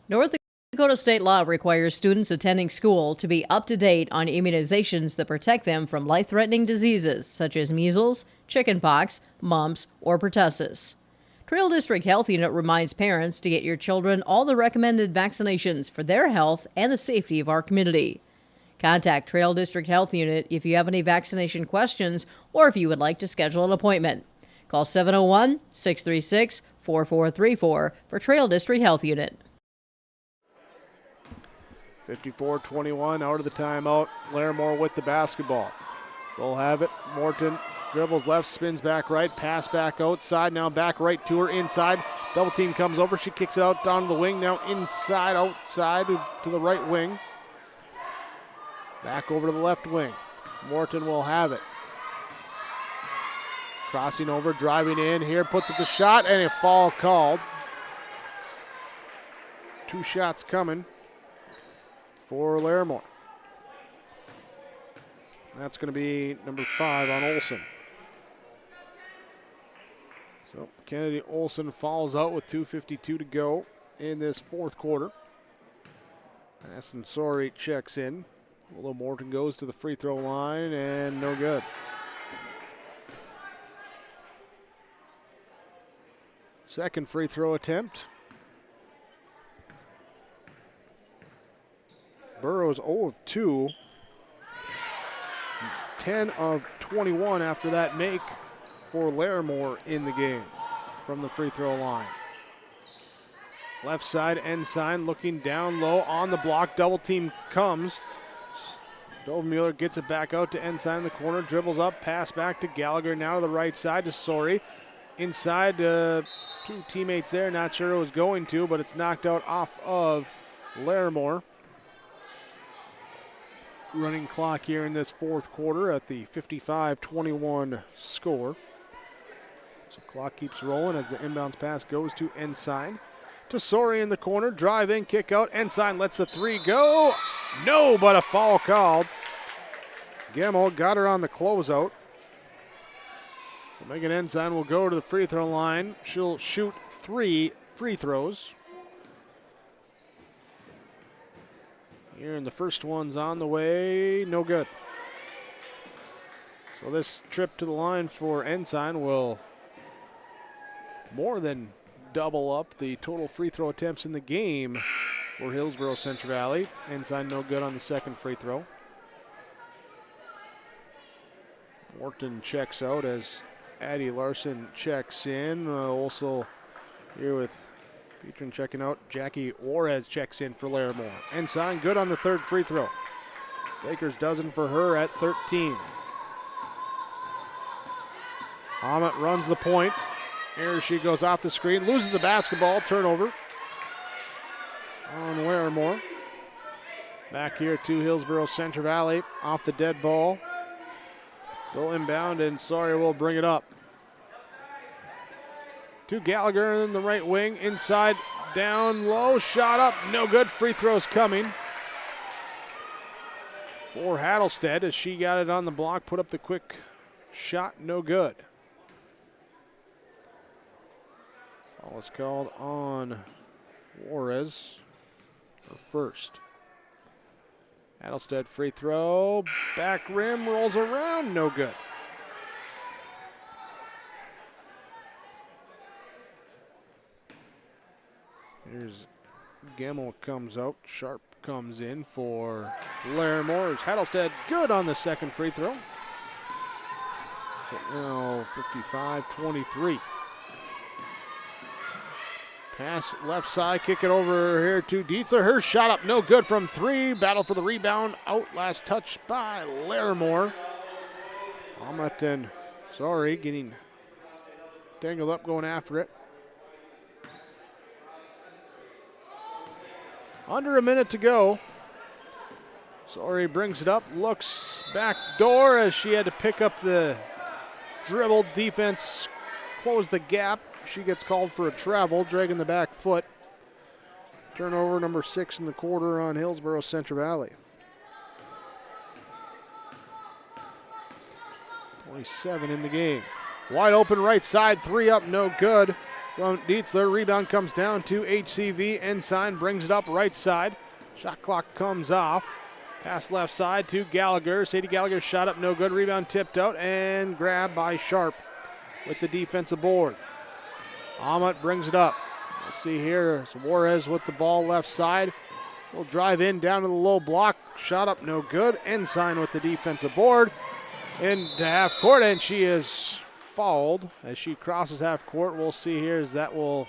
Speaker 10: North Dakota state law requires students attending school to be up to date on immunizations that protect them from life-threatening diseases such as measles, chickenpox, mumps, or pertussis. Trail District Health Unit reminds parents to get your children all the recommended vaccinations for their health and the safety of our community. Contact Trail District Health Unit if you have any vaccination questions or if you would like to schedule an appointment. Call 701-636-4434 for Trail District Health Unit.
Speaker 2: 54-21 out of the timeout. Larimore with the basketball. They'll have it. Morton dribbles left, spins back right, pass back outside. Now back right to her inside. Double team comes over. She kicks it out down to the wing. Now inside, outside to the right wing. Back over to the left wing. Morton will have it. Crossing over, driving in here, puts up the shot, and a foul called. 2 shots coming for Larimore. That's going to be number 5 on Olsen. So Kennedy Olsen falls out with 2:52 to go in this fourth quarter. Sori checks in. Willow Morton goes to the free throw line and no good. Second free throw attempt. Burrows 0 of 2. 10 of 21 after that make for Larimore in the game from the free throw line. Left side, Ensign looking down low on the block. Double team comes. Dovermuller gets it back out to Ensign in the corner, dribbles up, pass back to Gallagher, now to the right side to Sori. Inside, 2 teammates there, not sure it was going to, but it's knocked out off of Larimore. Running clock here in this fourth quarter at the 55-21 score. So clock keeps rolling as the inbounds pass goes to Ensign. To Sori in the corner, drive in, kick out. Ensign lets the 3 go. No, but a foul called. Gemmel got her on the closeout. Megan Ensign will go to the free throw line. She'll shoot 3 free throws. Here, and the first one's on the way, no good. So this trip to the line for Ensign will more than double up the total free throw attempts in the game for Hillsboro Central Valley. Ensign no good on the second free throw. Morton checks out as Addie Larson checks in. Also here with Petron checking out. Jackie Juarez checks in for Larimore. Ensign good on the third free throw. Baker's dozen for her at 13. Hammett runs the point. Here she goes off the screen, loses the basketball, turnover on Larimore. Back here to Hillsboro Central Valley, off the dead ball. Go inbound, and Sawyer will bring it up. To Gallagher in the right wing, inside, down low, shot up, no good. Free throws coming for Hattlestead as she got it on the block, put up the quick shot, no good. Ball is called on Juarez, her first. Hattlestead free throw, back rim, rolls around, no good. Here's Gemmel comes out, Sharp comes in for Larimore. Hattlestead good on the second free throw. So now 55-23. Pass left side, kick it over here to Dietzler. Her shot up, no good from 3. Battle for the rebound, out last touch by Larimore. Almatt and getting tangled up going after it. Under a minute to go. Sorry brings it up, looks back door as she had to pick up the dribble. Defense closed the gap. She gets called for a travel, dragging the back foot. Turnover number 6 in the quarter on Hillsboro Central Valley. 27 in the game. Wide open right side, 3 up, no good. From Dietzler, rebound comes down to HCV. Ensign brings it up right side. Shot clock comes off. Pass left side to Gallagher. Sadie Gallagher shot up, no good. Rebound tipped out and grabbed by Sharp with the defensive board. Ahmet brings it up. We'll see here. Suarez with the ball left side. She'll drive in down to the low block. Shot up, no good. Ensign with the defensive board into half court, and she is fouled as she crosses half court. We'll see here as that will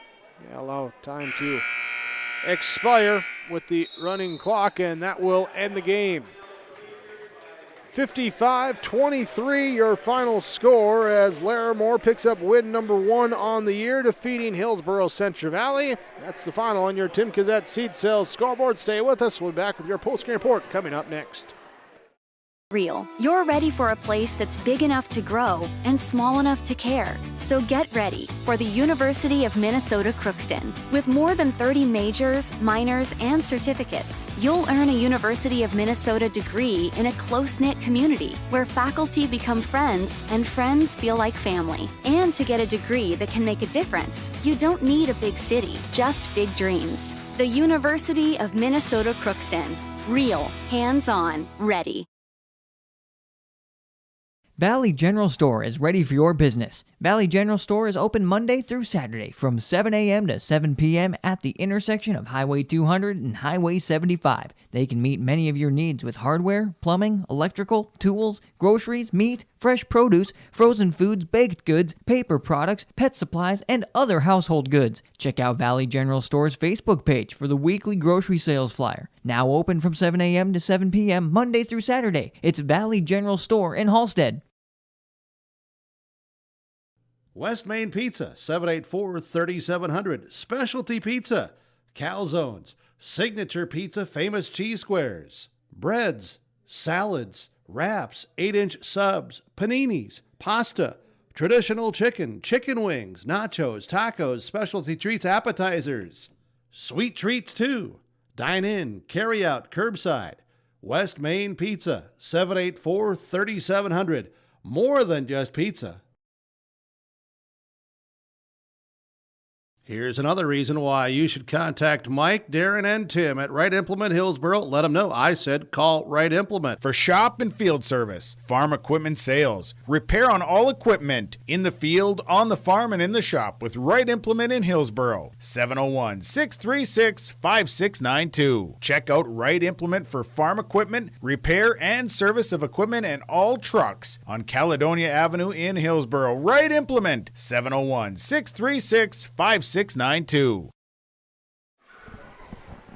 Speaker 2: allow time to expire with the running clock, and that will end the game. 55-23 your final score as Larimore picks up win number 1 on the year, defeating Hillsboro Central Valley. That's the final on your Tim Kazette Seed Sales scoreboard. Stay with us. We'll be back with your post-game report coming up next.
Speaker 7: Real. You're ready for a place that's big enough to grow and small enough to care. So get ready for the University of Minnesota Crookston. With more than 30 majors, minors, and certificates, you'll earn a University of Minnesota degree in a close-knit community where faculty become friends and friends feel like family. And to get a degree that can make a difference, you don't need a big city, just big dreams. The University of Minnesota Crookston. Real, hands-on, ready.
Speaker 9: Valley General Store is ready for your business. Valley General Store is open Monday through Saturday from 7 a.m. to 7 p.m. at the intersection of Highway 200 and Highway 75. They can meet many of your needs with hardware, plumbing, electrical, tools, groceries, meat, fresh produce, frozen foods, baked goods, paper products, pet supplies, and other household goods. Check out Valley General Store's Facebook page for the weekly grocery sales flyer. Now open from 7 a.m. to 7 p.m. Monday through Saturday. It's Valley General Store in Halstead.
Speaker 8: West Main Pizza, 784-3700. Specialty Pizza, Calzones, Signature Pizza, Famous Cheese Squares, breads, salads, wraps, 8-inch subs, paninis, pasta, traditional chicken, chicken wings, nachos, tacos, specialty treats, appetizers, sweet treats too. Dine in, carry out, curbside. West Main Pizza, 784-3700. More than just pizza. Here's another reason why you should contact Mike, Darren, and Tim at Wright Implement Hillsboro. Let them know I said call Wright Implement.
Speaker 12: For shop and field service, farm equipment sales, repair on all equipment, in the field, on the farm, and in the shop with Wright Implement in Hillsboro. 701-636-5692. Check out Wright Implement for farm equipment, repair, and service of equipment and all trucks on Caledonia Avenue in Hillsboro. Wright Implement, 701-636-5692.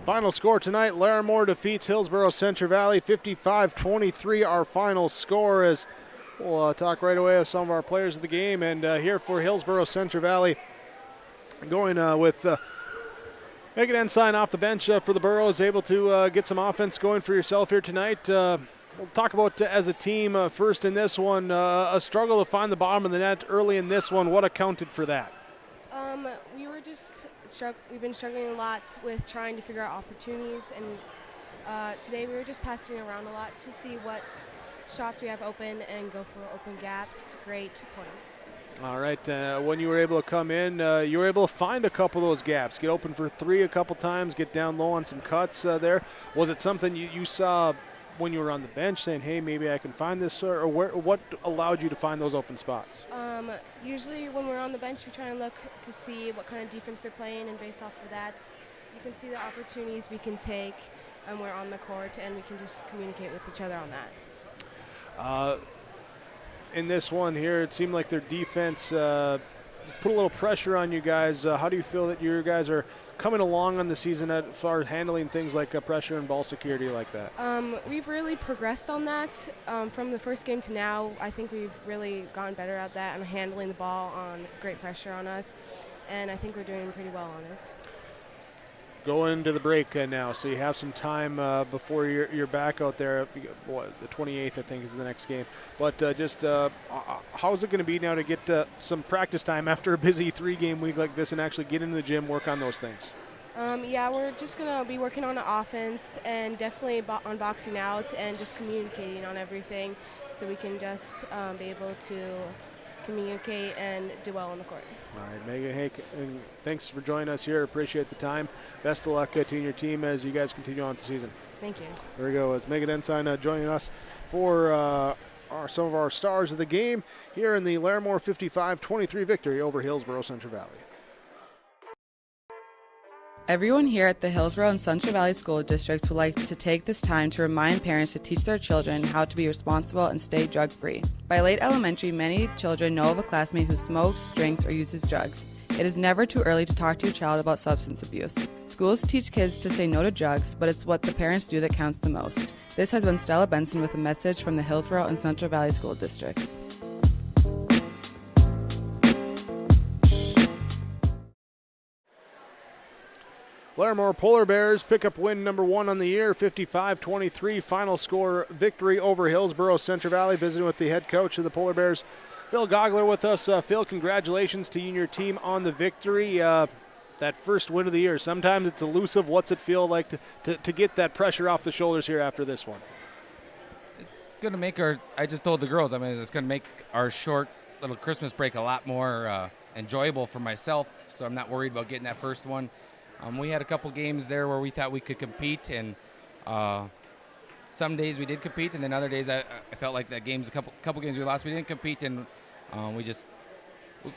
Speaker 2: Final score tonight, Larimore defeats Hillsboro Central Valley 55-23. Our final score is, we'll talk right away with some of our players of the game. And here for Hillsboro Central Valley, going with Megan Ensign off the bench for the Burros, able to get some offense going for yourself here tonight. We'll talk about as a team first in this one, a struggle to find the bottom of the net early in this one. What accounted for that?
Speaker 23: We've been struggling a lot with trying to figure out opportunities, and today we were just passing around a lot to see what shots we have open and go for open gaps. Great points.
Speaker 2: All right, when you were able to come in, you were able to find a couple of those gaps, get open for 3 a couple times, get down low on some cuts there. Was it something you saw when you were on the bench saying, hey, maybe I can find this, or what allowed you to find those open spots?
Speaker 23: Usually when we're on the bench, we try and look to see what kind of defense they're playing, and based off of that, you can see the opportunities we can take when we're on the court, and we can just communicate with each other on that.
Speaker 2: In this one here, it seemed like their defense put a little pressure on you guys. How do you feel that you guys are coming along on the season as far as handling things like pressure and ball security like that?
Speaker 23: We've really progressed on that. From the first game to now, I think we've really gotten better at that and handling the ball on great pressure on us, and I think we're doing pretty well on it.
Speaker 2: Going into the break now, so you have some time before you're back out there. The 28th, I think, is the next game. But how is it going to be now to get some practice time after a busy 3-game week like this and actually get into the gym, work on those things?
Speaker 23: Yeah, we're just going to be working on the offense and definitely on boxing out and just communicating on everything so we can just be able to communicate and do well on the court.
Speaker 2: All right, Megan, hey, and thanks for joining us here. Appreciate the time. Best of luck to you and your team as you guys continue on the season.
Speaker 23: Thank you.
Speaker 2: There we go. It's Megan Ensign joining us for some of our stars of the game here in the Larimore 55-23 victory over Hillsboro Central Valley.
Speaker 13: Everyone here at the Hillsboro and Central Valley School Districts would like to take this time to remind parents to teach their children how to be responsible and stay drug-free. By late elementary, many children know of a classmate who smokes, drinks, or uses drugs. It is never too early to talk to your child about substance abuse. Schools teach kids to say no to drugs, but it's what the parents do that counts the most. This has been Stella Benson with a message from the Hillsboro and Central Valley School Districts.
Speaker 2: Larimore Polar Bears pick up win number 1 on the year, 55-23 final score victory over Hillsboro Central Valley. Visiting with the head coach of the Polar Bears, Phil Gogler, with us. Phil, congratulations to you and your team on the victory. That first win of the year. Sometimes it's elusive. What's it feel like to get that pressure off the shoulders here after this one?
Speaker 14: It's going to make I just told the girls, it's going to make our short little Christmas break a lot more enjoyable for myself, so I'm not worried about getting that first one. We had a couple games there where we thought we could compete, and some days we did compete, and then other days I felt like that games, a couple games we lost, we didn't compete, and we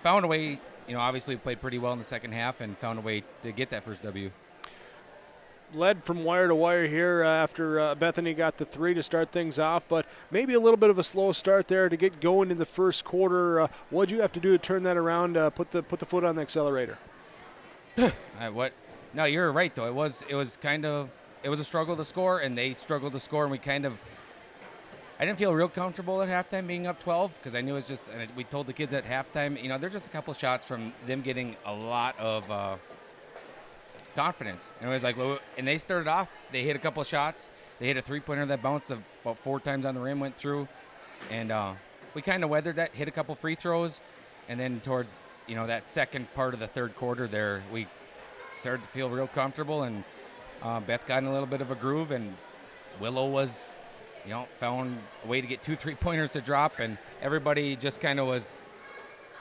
Speaker 14: found a way. Obviously we played pretty well in the second half and found a way to get that first W.
Speaker 2: Led from wire to wire here after Bethany got the 3 to start things off, but maybe a little bit of a slow start there to get going in the first quarter. What did you have to do to turn that around, put the foot on the accelerator?
Speaker 14: No, you're right though. It was a struggle to score, and they struggled to score, and I didn't feel real comfortable at halftime being up 12 because I knew it was and we told the kids at halftime, they're just a couple shots from them getting a lot of confidence. And it was like, and they started off, they hit a couple of shots. They hit a 3-pointer that bounced about 4 times on the rim, went through, and we kind of weathered that, hit a couple free throws, and then towards that second part of the third quarter there, we started to feel real comfortable, and Beth got in a little bit of a groove, and Willow was, found a way to get 2 3-pointers to drop, and everybody just kind of was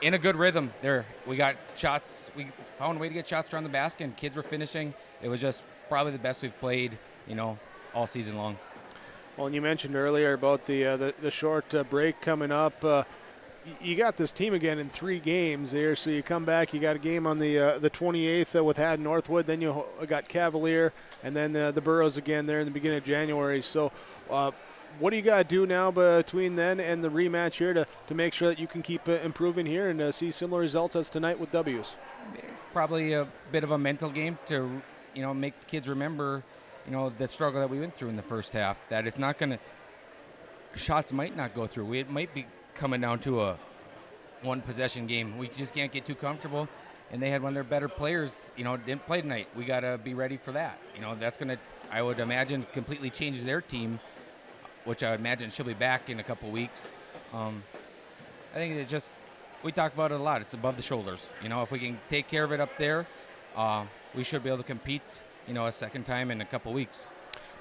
Speaker 14: in a good rhythm there. We got shots. We found a way to get shots around the basket, and kids were finishing. It was just probably the best we've played, all season long.
Speaker 2: Well, and you mentioned earlier about the short break coming up. You got this team again in 3 games here, so you come back. You got a game on the 28th with Haddon Northwood. Then you got Cavalier, and then the Burros again there in the beginning of January. So what do you got to do now between then and the rematch here to make sure that you can keep improving here and see similar results as tonight with W's?
Speaker 14: It's probably a bit of a mental game to, make the kids remember, the struggle that we went through in the first half, that it's not going to – shots might not go through. It might be coming down to a 1-possession game. We just can't get too comfortable, and they had one of their better players, didn't play tonight. We got to be ready for that. That's going to, I would imagine, completely change their team, which I would imagine she'll be back in a couple weeks. I think it's just, we talk about it a lot. It's above the shoulders. If we can take care of it up there, we should be able to compete, a second time in a couple weeks.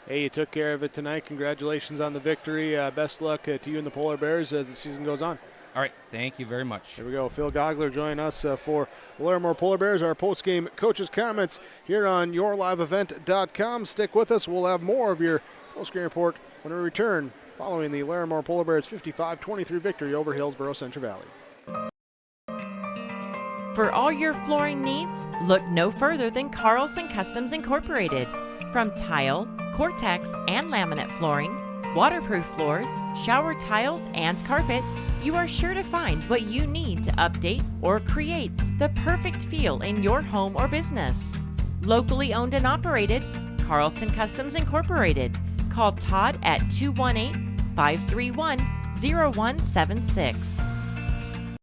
Speaker 2: Hey, you took care of it tonight. Congratulations on the victory. Best luck to you and the Polar Bears as the season goes on.
Speaker 14: All right, thank you very much.
Speaker 2: Here we go. Phil Gogler joining us for the Larimore Polar Bears. Our post-game coaches' comments here on yourliveevent.com. Stick with us. We'll have more of your post-game report when we return following the Larimore Polar Bears 55-23 victory over Hillsboro Central Valley.
Speaker 11: For all your flooring needs, look no further than Carlson Customs Incorporated. From tile, Cortex, and laminate flooring, waterproof floors, shower tiles, and carpet, you are sure to find what you need to update or create the perfect feel in your home or business. Locally owned and operated, Carlson Customs Incorporated. Call Todd at 218-531-0176.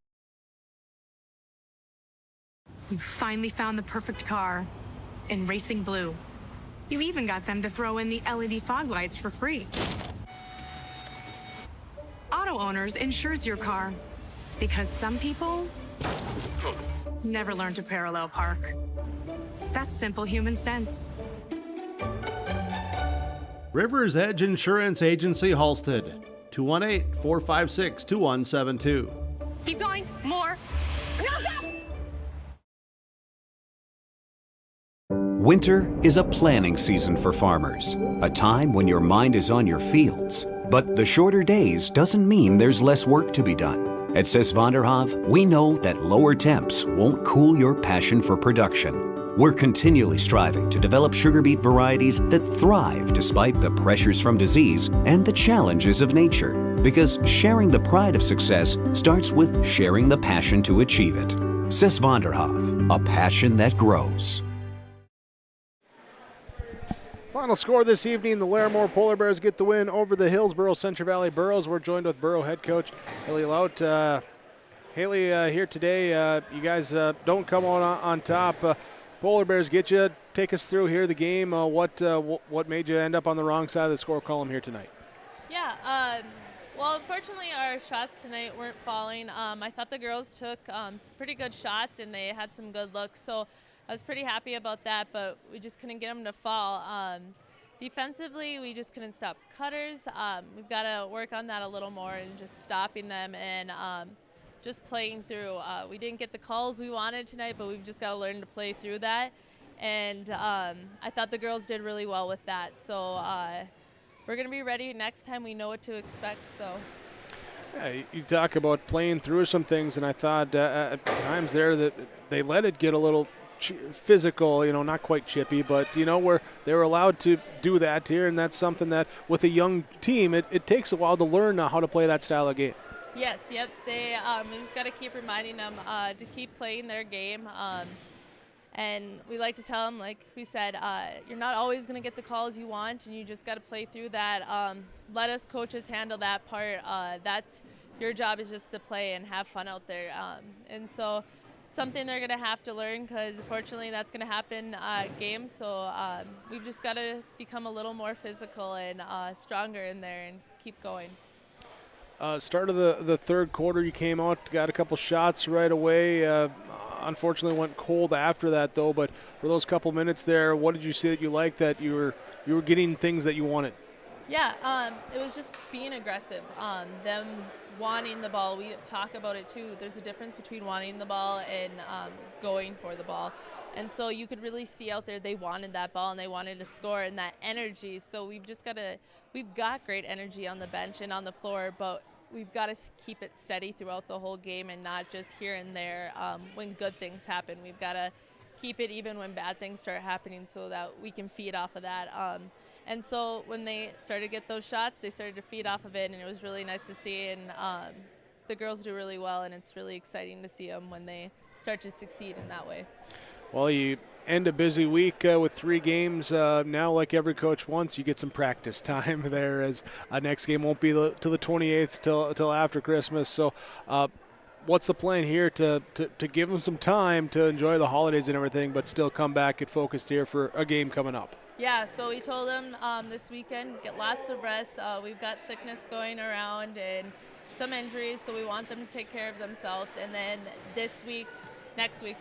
Speaker 15: You finally found the perfect car in racing blue. You even got them to throw in the LED fog lights for free. Auto Owners insures your car because some people never learn to parallel park. That's simple human sense.
Speaker 8: Rivers Edge Insurance Agency Halstead, 218-456-2172.
Speaker 15: Keep going. More.
Speaker 16: Winter is a planning season for farmers, a time when your mind is on your fields. But the shorter days doesn't mean there's less work to be done. At Sis van der Haaf, we know that lower temps won't cool your passion for production. We're continually striving to develop sugar beet varieties that thrive despite the pressures from disease and the challenges of nature. Because sharing the pride of success starts with sharing the passion to achieve it. Sis van der Haaf, a passion that grows.
Speaker 2: Final score this evening, the Larimore Polar Bears get the win over the Hillsboro Central Valley Burros. We're joined with Borough head coach Haley Laut. Haley, here today, you guys don't come on top. Polar Bears get you. Take us through here the game. What made you end up on the wrong side of the score column here tonight?
Speaker 17: Yeah, well, unfortunately, our shots tonight weren't falling. I thought the girls took some pretty good shots, and they had some good looks. So I was pretty happy about that, but we just couldn't get them to fall. Defensively, we just couldn't stop cutters. We've got to work on that a little more and just stopping them and just playing through. We didn't get the calls we wanted tonight, but we've just got to learn to play through that. And I thought the girls did really well with that. So we're going to be ready next time. We know what to expect. So.
Speaker 2: Yeah, you talk about playing through some things, and I thought at times there that they let it get a little physical, not quite chippy, but where they were allowed to do that here, and that's something that with a young team it takes a while to learn how to play that style of game.
Speaker 17: Yes, yep. They we just got to keep reminding them to keep playing their game, and we like to tell them, like we said, you're not always going to get the calls you want, and you just got to play through that. Let us coaches handle that part. That's your job, is just to play and have fun out there, and so something they're going to have to learn, because unfortunately that's going to happen games. So we've just got to become a little more physical and stronger in there and keep going.
Speaker 2: Start of the third quarter, you came out, got a couple shots right away. Unfortunately went cold after that though, but for those couple minutes there, what did you see that you liked, that you were getting things that you wanted?
Speaker 17: Yeah, it was just being aggressive. Them wanting the ball. We talk about it too. There's a difference between wanting the ball and going for the ball. And so you could really see out there they wanted that ball and they wanted to score, and that energy. So we've got great energy on the bench and on the floor, but we've got to keep it steady throughout the whole game and not just here and there when good things happen. We've got to keep it even when bad things start happening so that we can feed off of that. And so when they started to get those shots, they started to feed off of it, and it was really nice to see. And the girls do really well, and it's really exciting to see them when they start to succeed in that way.
Speaker 2: Well, you end a busy week with 3 games. Now, like every coach wants, you get some practice time there, as next game won't be till the 28th, till after Christmas. So what's the plan here to give them some time to enjoy the holidays and everything, but still come back, get focused here for a game coming up?
Speaker 17: Yeah, so we told them this weekend, get lots of rest. We've got sickness going around and some injuries, so we want them to take care of themselves. And then next week,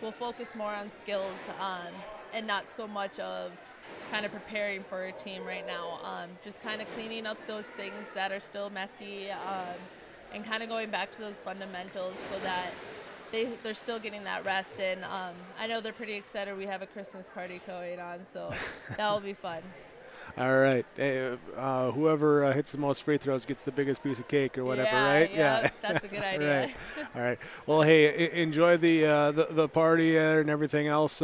Speaker 17: we'll focus more on skills and not so much of kind of preparing for a team right now. Just kind of cleaning up those things that are still messy and kind of going back to those fundamentals so that they're still getting that rest. And I know they're pretty excited. We have a Christmas party going on, so that will be fun.
Speaker 2: All right. Whoever hits the most free throws gets the biggest piece of cake or whatever, right?
Speaker 17: Yeah, that's a good idea.
Speaker 2: Right. All right. Well, hey, enjoy the party and everything else.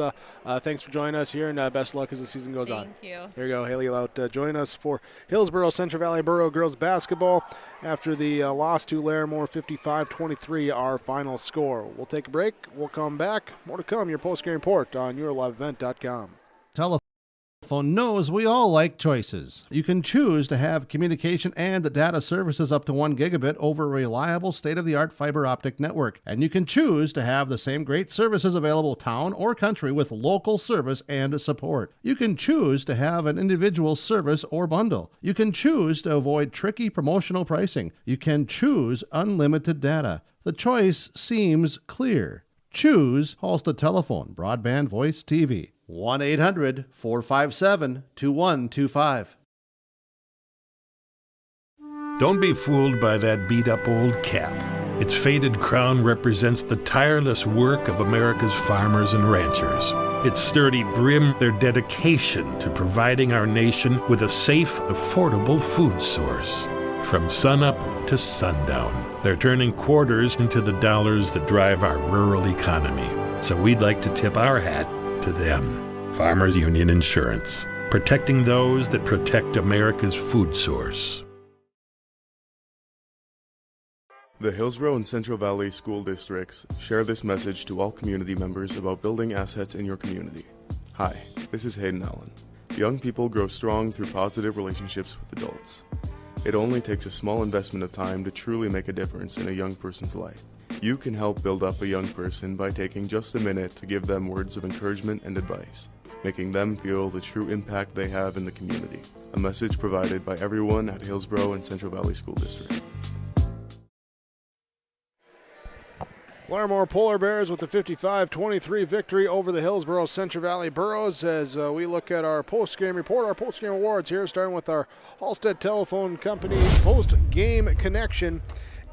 Speaker 2: Thanks for joining us here, and best luck as the season goes on.
Speaker 17: Thank you.
Speaker 2: There you go, Haley Lout. Join us for Hillsboro Central Valley Borough girls basketball after the loss to Larimore, 55-23, our final score. We'll take a break. We'll come back. More to come. Your post-game report on yourliveevent.com.
Speaker 8: Telephone knows we all like choices. You can choose to have communication and data services up to 1 gigabit over a reliable state-of-the-art fiber optic network. And you can choose to have the same great services available town or country with local service and support. You can choose to have an individual service or bundle. You can choose to avoid tricky promotional pricing. You can choose unlimited data. The choice seems clear. Choose Halstead Telephone, Broadband Voice TV. 1-800-457-2125.
Speaker 22: Don't be fooled by that beat-up old cap. Its faded crown represents the tireless work of America's farmers and ranchers. Its sturdy brim, their dedication to providing our nation with a safe, affordable food source. From sunup to sundown, they're turning quarters into the dollars that drive our rural economy. So we'd like to tip our hat to them. Farmers Union Insurance, protecting those that protect America's food source.
Speaker 18: The Hillsboro and Central Valley school districts share this message to all community members about building assets in your community. Hi, this is Hayden Allen. Young people grow strong through positive relationships with adults. It only takes a small investment of time to truly make a difference in a young person's life. You can help build up a young person by taking just a minute to give them words of encouragement and advice, making them feel the true impact they have in the community. A message provided by everyone at Hillsboro and Central Valley School District.
Speaker 2: Larimore Polar Bears with the 55-23 victory over the Hillsboro Central Valley Burros as we look at our post-game report, our post-game awards here, starting with our Halstead Telephone Company post-game connection.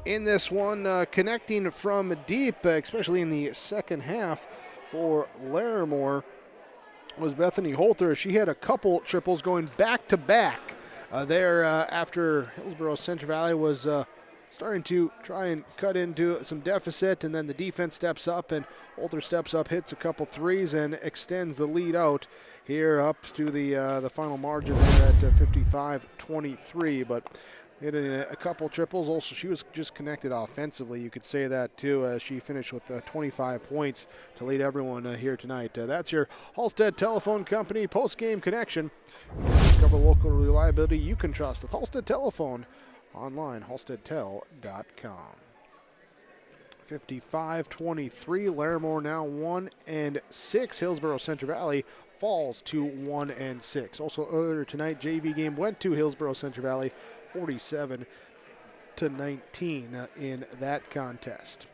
Speaker 2: In this one, connecting from deep, especially in the second half for Larimore, was Bethany Holter. She had a couple triples going back-to-back there after Hillsboro Central Valley was starting to try and cut into some deficit, and then the defense steps up, and Holter steps up, hits a couple threes, and extends the lead out here up to the final margin there at 55-23, but hitting a couple triples. Also, she was just connected offensively. You could say that, too. She finished with 25 points to lead everyone here tonight. That's your Halstead Telephone Company post-game connection. Discover local reliability you can trust with Halstead Telephone. Online, halsteadtel.com. 55-23. Larimore now 1-6. Hillsboro Central Valley falls to 1-6. Also earlier tonight, JV game went to Hillsboro Central Valley, 47-19 in that contest.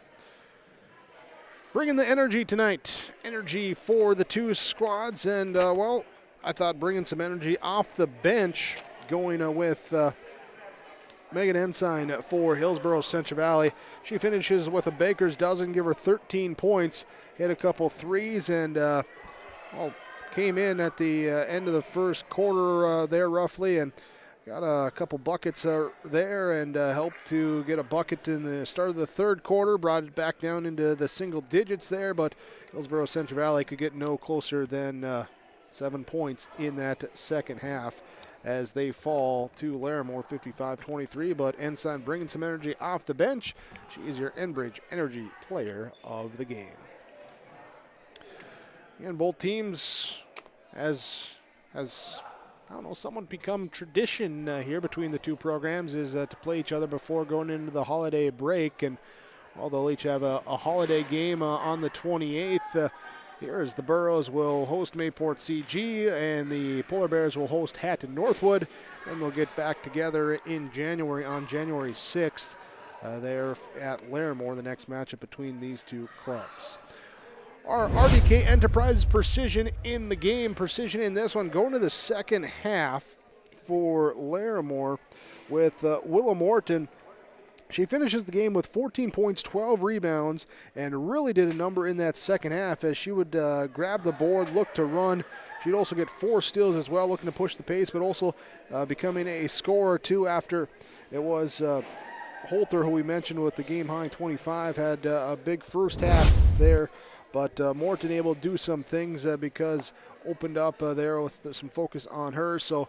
Speaker 2: Bringing the energy tonight. Energy for the two squads, and well, I thought bringing some energy off the bench, going with Megan Ensign for Hillsboro Central Valley. She finishes with a baker's dozen, give her 13 points, hit a couple threes, and came in at the end of the first quarter there roughly, and got a couple buckets there, and helped to get a bucket in the start of the third quarter, brought it back down into the single digits there, but Hillsboro Central Valley could get no closer than 7 points in that second half as they fall to Larimore 55-23, but Ensign bringing some energy off the bench. She is your Enbridge Energy Player of the game. And both teams, as I don't know, somewhat become tradition here between the two programs, is to play each other before going into the holiday break. And while they'll each have a holiday game on the 28th, here as the Burros will host Mayport CG and the Polar Bears will host Hatton Northwood. And they'll get back together in January, on January 6th, there at Larimore, the next matchup between these two clubs. Our RDK Enterprises precision in the game. Precision in this one going to the second half for Larimore with Willow Morton. She finishes the game with 14 points, 12 rebounds, and really did a number in that second half as she would grab the board, look to run, She'd also get 4 steals as well, looking to push the pace, but also becoming a scorer too after it was Holter, who we mentioned with the game-high 25, had a big first half there. But Morton able to do some things because opened up there with some focus on her. So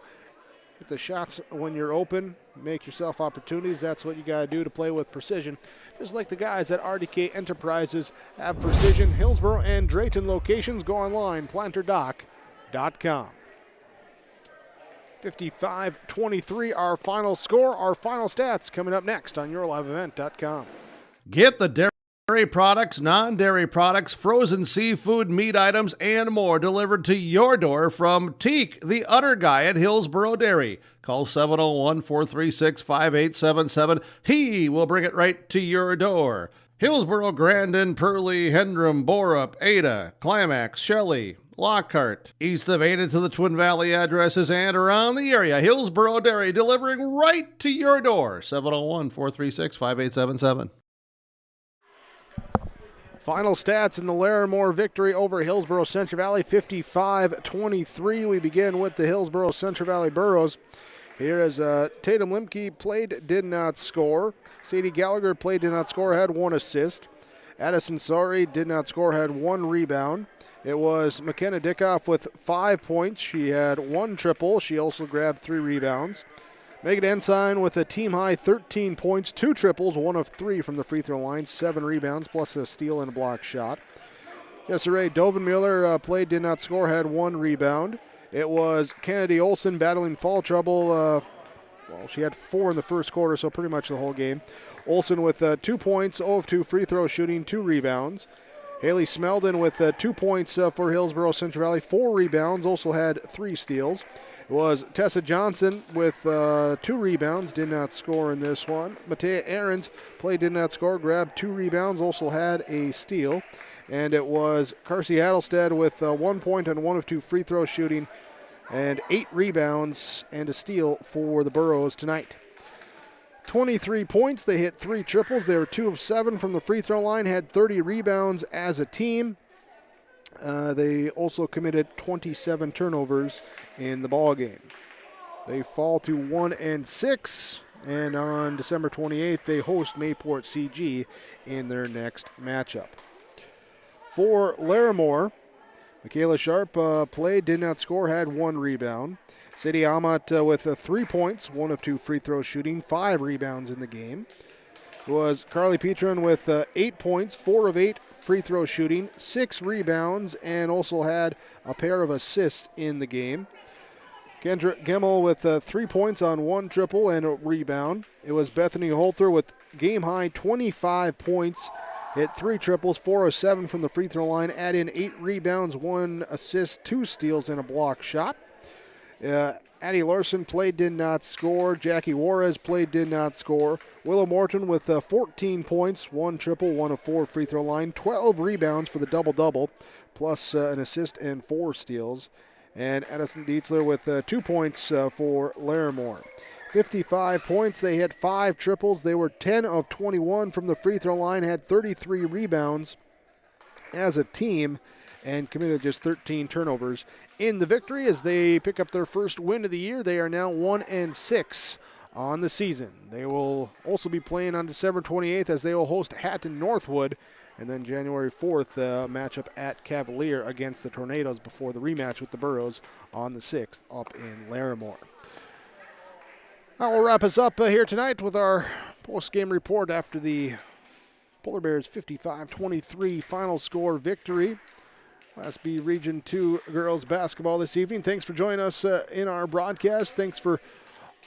Speaker 2: hit the shots when you're open, make yourself opportunities. That's what you got to do to play with precision. Just like the guys at RDK Enterprises have precision. Hillsboro and Drayton locations. Go online, planterdoc.com. 55-23, our final score, our final stats coming up next on yourliveevent.com.
Speaker 8: Get the dairy products, non-dairy products, frozen seafood, meat items, and more delivered to your door from Teak, the Udder Guy at Hillsboro Dairy. Call 701-436-5877. He will bring it right to your door. Hillsboro, Grandin, Purley, Hendrum, Borup, Ada, Climax, Shelley, Lockhart, east of Ada to the Twin Valley addresses and around the area. Hillsboro Dairy delivering right to your door. 701-436-5877.
Speaker 2: Final stats in the Larimore victory over Hillsboro Central Valley, 55-23. We begin with the Hillsboro Central Valley Burros. Here as Tatum Limke played, did not score. Sadie Gallagher played, did not score, had 1 assist. Addison Sorry did not score, had 1 rebound. It was McKenna Dickoff with 5 points. She had 1 triple. She also grabbed 3 rebounds. Megan Ensign with a team-high 13 points, 2 triples, 1 of 3 from the free throw line, 7 rebounds, plus a steal and a block shot. Desiree Dovenmuller played, did not score, had 1 rebound. It was Kennedy Olson battling foul trouble. She had 4 in the first quarter, so pretty much the whole game. Olson with 2 points, 0 of 2 free throw shooting, 2 rebounds. Haley Smeldon with 2 points for Hillsboro Central Valley, 4 rebounds, also had 3 steals. It was Tessa Johnson with 2 rebounds, did not score in this one. Matea Ahrens played, did not score, grabbed 2 rebounds, also had a steal. And it was Carsey Adelstead with 1 point and 1 of 2 free throw shooting and 8 rebounds and a steal for the Burros tonight. 23 points, they hit 3 triples. They were 2 of 7 from the free throw line, had 30 rebounds as a team. They also committed 27 turnovers in the ball game. They fall to 1-6, and on December 28th, they host Mayport CG in their next matchup. For Larimore, Michaela Sharp played, did not score, had 1 rebound. Sadie Amat with 3 points, 1 of 2 free throw shooting, 5 rebounds in the game. It was Carly Petron with 8 points, 4 of 8 free throw shooting, 6 rebounds, and also had a pair of assists in the game. Kendra Gemmel with 3 points on 1 triple and a rebound. It was Bethany Holter with game-high 25 points, hit 3 triples, 4 of 7 from the free throw line, add in 8 rebounds, 1 assist, 2 steals, and a block shot. Addie Larson played, did not score. Jackie Juarez played, did not score. Willow Morton with 14 points, 1 triple, 1 of 4 free throw line, 12 rebounds for the double-double, plus an assist and 4 steals. And Addison Dietzler with 2 points for Larimore. 55 points, they hit 5 triples. They were 10 of 21 from the free throw line, had 33 rebounds as a team, and committed just 13 turnovers in the victory as they pick up their first win of the year. They are now 1-6 on the season. They will also be playing on December 28th as they will host Hatton Northwood, and then January 4th matchup at Cavalier against the Tornadoes before the rematch with the Burros on the 6th up in Larimore. That will wrap us up here tonight with our post-game report after the Polar Bears 55-23 final score victory. Class B Region 2 girls basketball this evening. Thanks for joining us in our broadcast. Thanks for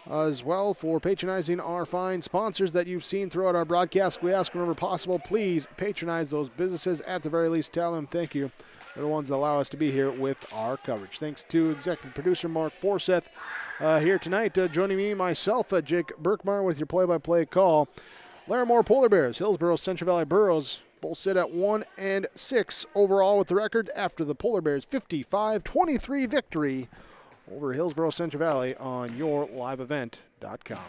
Speaker 2: as well for patronizing our fine sponsors that you've seen throughout our broadcast. We ask whenever possible, please patronize those businesses. At the very least, tell them thank you. They're the ones that allow us to be here with our coverage. Thanks to executive producer Mark Forseth here tonight. Joining me, myself, Jake Berkmeyer with your play-by-play call. Larimore Polar Bears, Hillsboro Central Valley Burros both sit at 1-6 overall with the record after the Polar Bears 55-23 victory over Hillsboro Central Valley on yourliveevent.com.